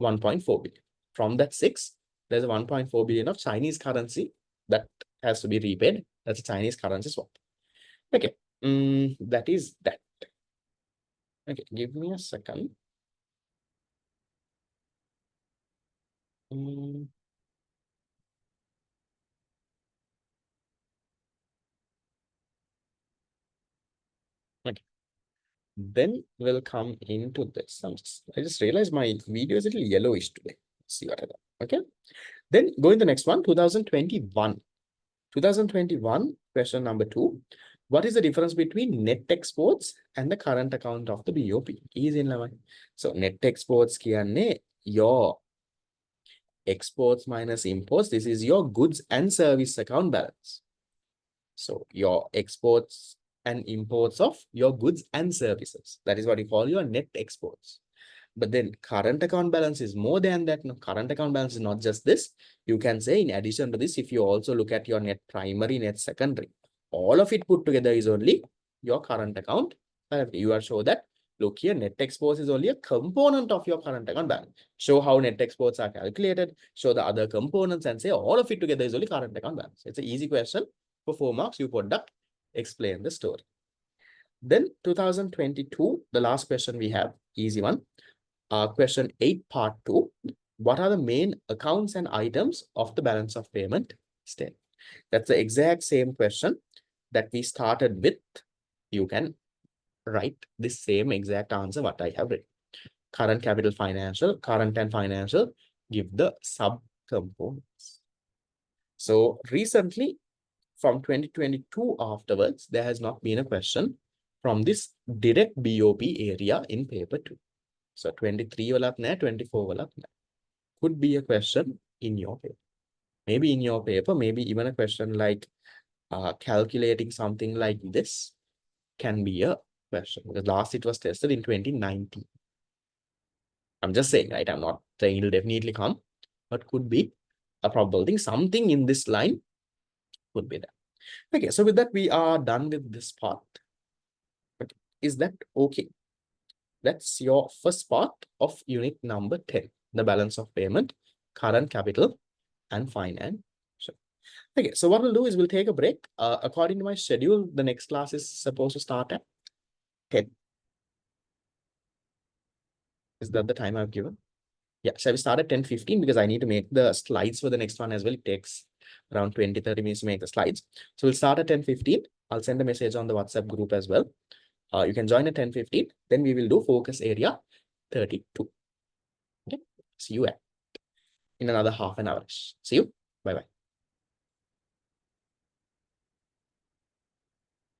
1.4 billion. From that 6, there's a 1.4 billion of Chinese currency that has to be repaid. That's a Chinese currency swap. Okay, that is that. Okay, give me a second. Mm, okay, then we'll come into this. I just realized my video is a little yellowish today. Let's see what I got. Okay, then go in the next one, 2021. 2021, question number 2. What is the difference between net exports and the current account of the BOP? Easy in line. So net exports කියන්නේ your exports minus imports. This is your goods and service account balance. So your exports and imports of your goods and services. That is what you call your net exports. But then current account balance is more than that. No, current account balance is not just this. You can say in addition to this, if you also look at your net primary, net secondary, all of it put together is only your current account. You are sure that, look here, net exports is only a component of your current account balance. Show how net exports are calculated, show the other components and say all of it together is only current account balance. It's an easy question. For 4 marks, you conduct, explain the story. Then 2022, the last question we have, easy one. Question 8, part 2. What are the main accounts and items of the balance of payment statement? That's the exact same question that we started with. You can write the same exact answer what I have written. Current capital financial, current and financial, give the subcomponents. So recently, from 2022 afterwards, there has not been a question from this direct BOP area in paper 2. So 23 walat naha, 24 walat naha. Could be a question in your paper. Maybe in your paper, maybe even a question like calculating something like this can be a question. Because last it was tested in 2019. I'm just saying, right? I'm not saying it'll definitely come, but could be a probable thing. Something in this line could be there. Okay, so with that, we are done with this part. Okay. Is that okay? That's your first part of unit number 10, the balance of payment, current capital, and finance. Okay, so what we'll do is we'll take a break. According to my schedule, the next class is supposed to start at 10. Is that the time I've given? Yeah, so we start at 10:15 because I need to make the slides for the next one as well. It takes around 20-30 minutes to make the slides. So we'll start at 10:15. I'll send a message on the WhatsApp group as well. You can join at 10:15. Then we will do focus area 32. Okay, see you in another half an hour. See you. Bye-bye.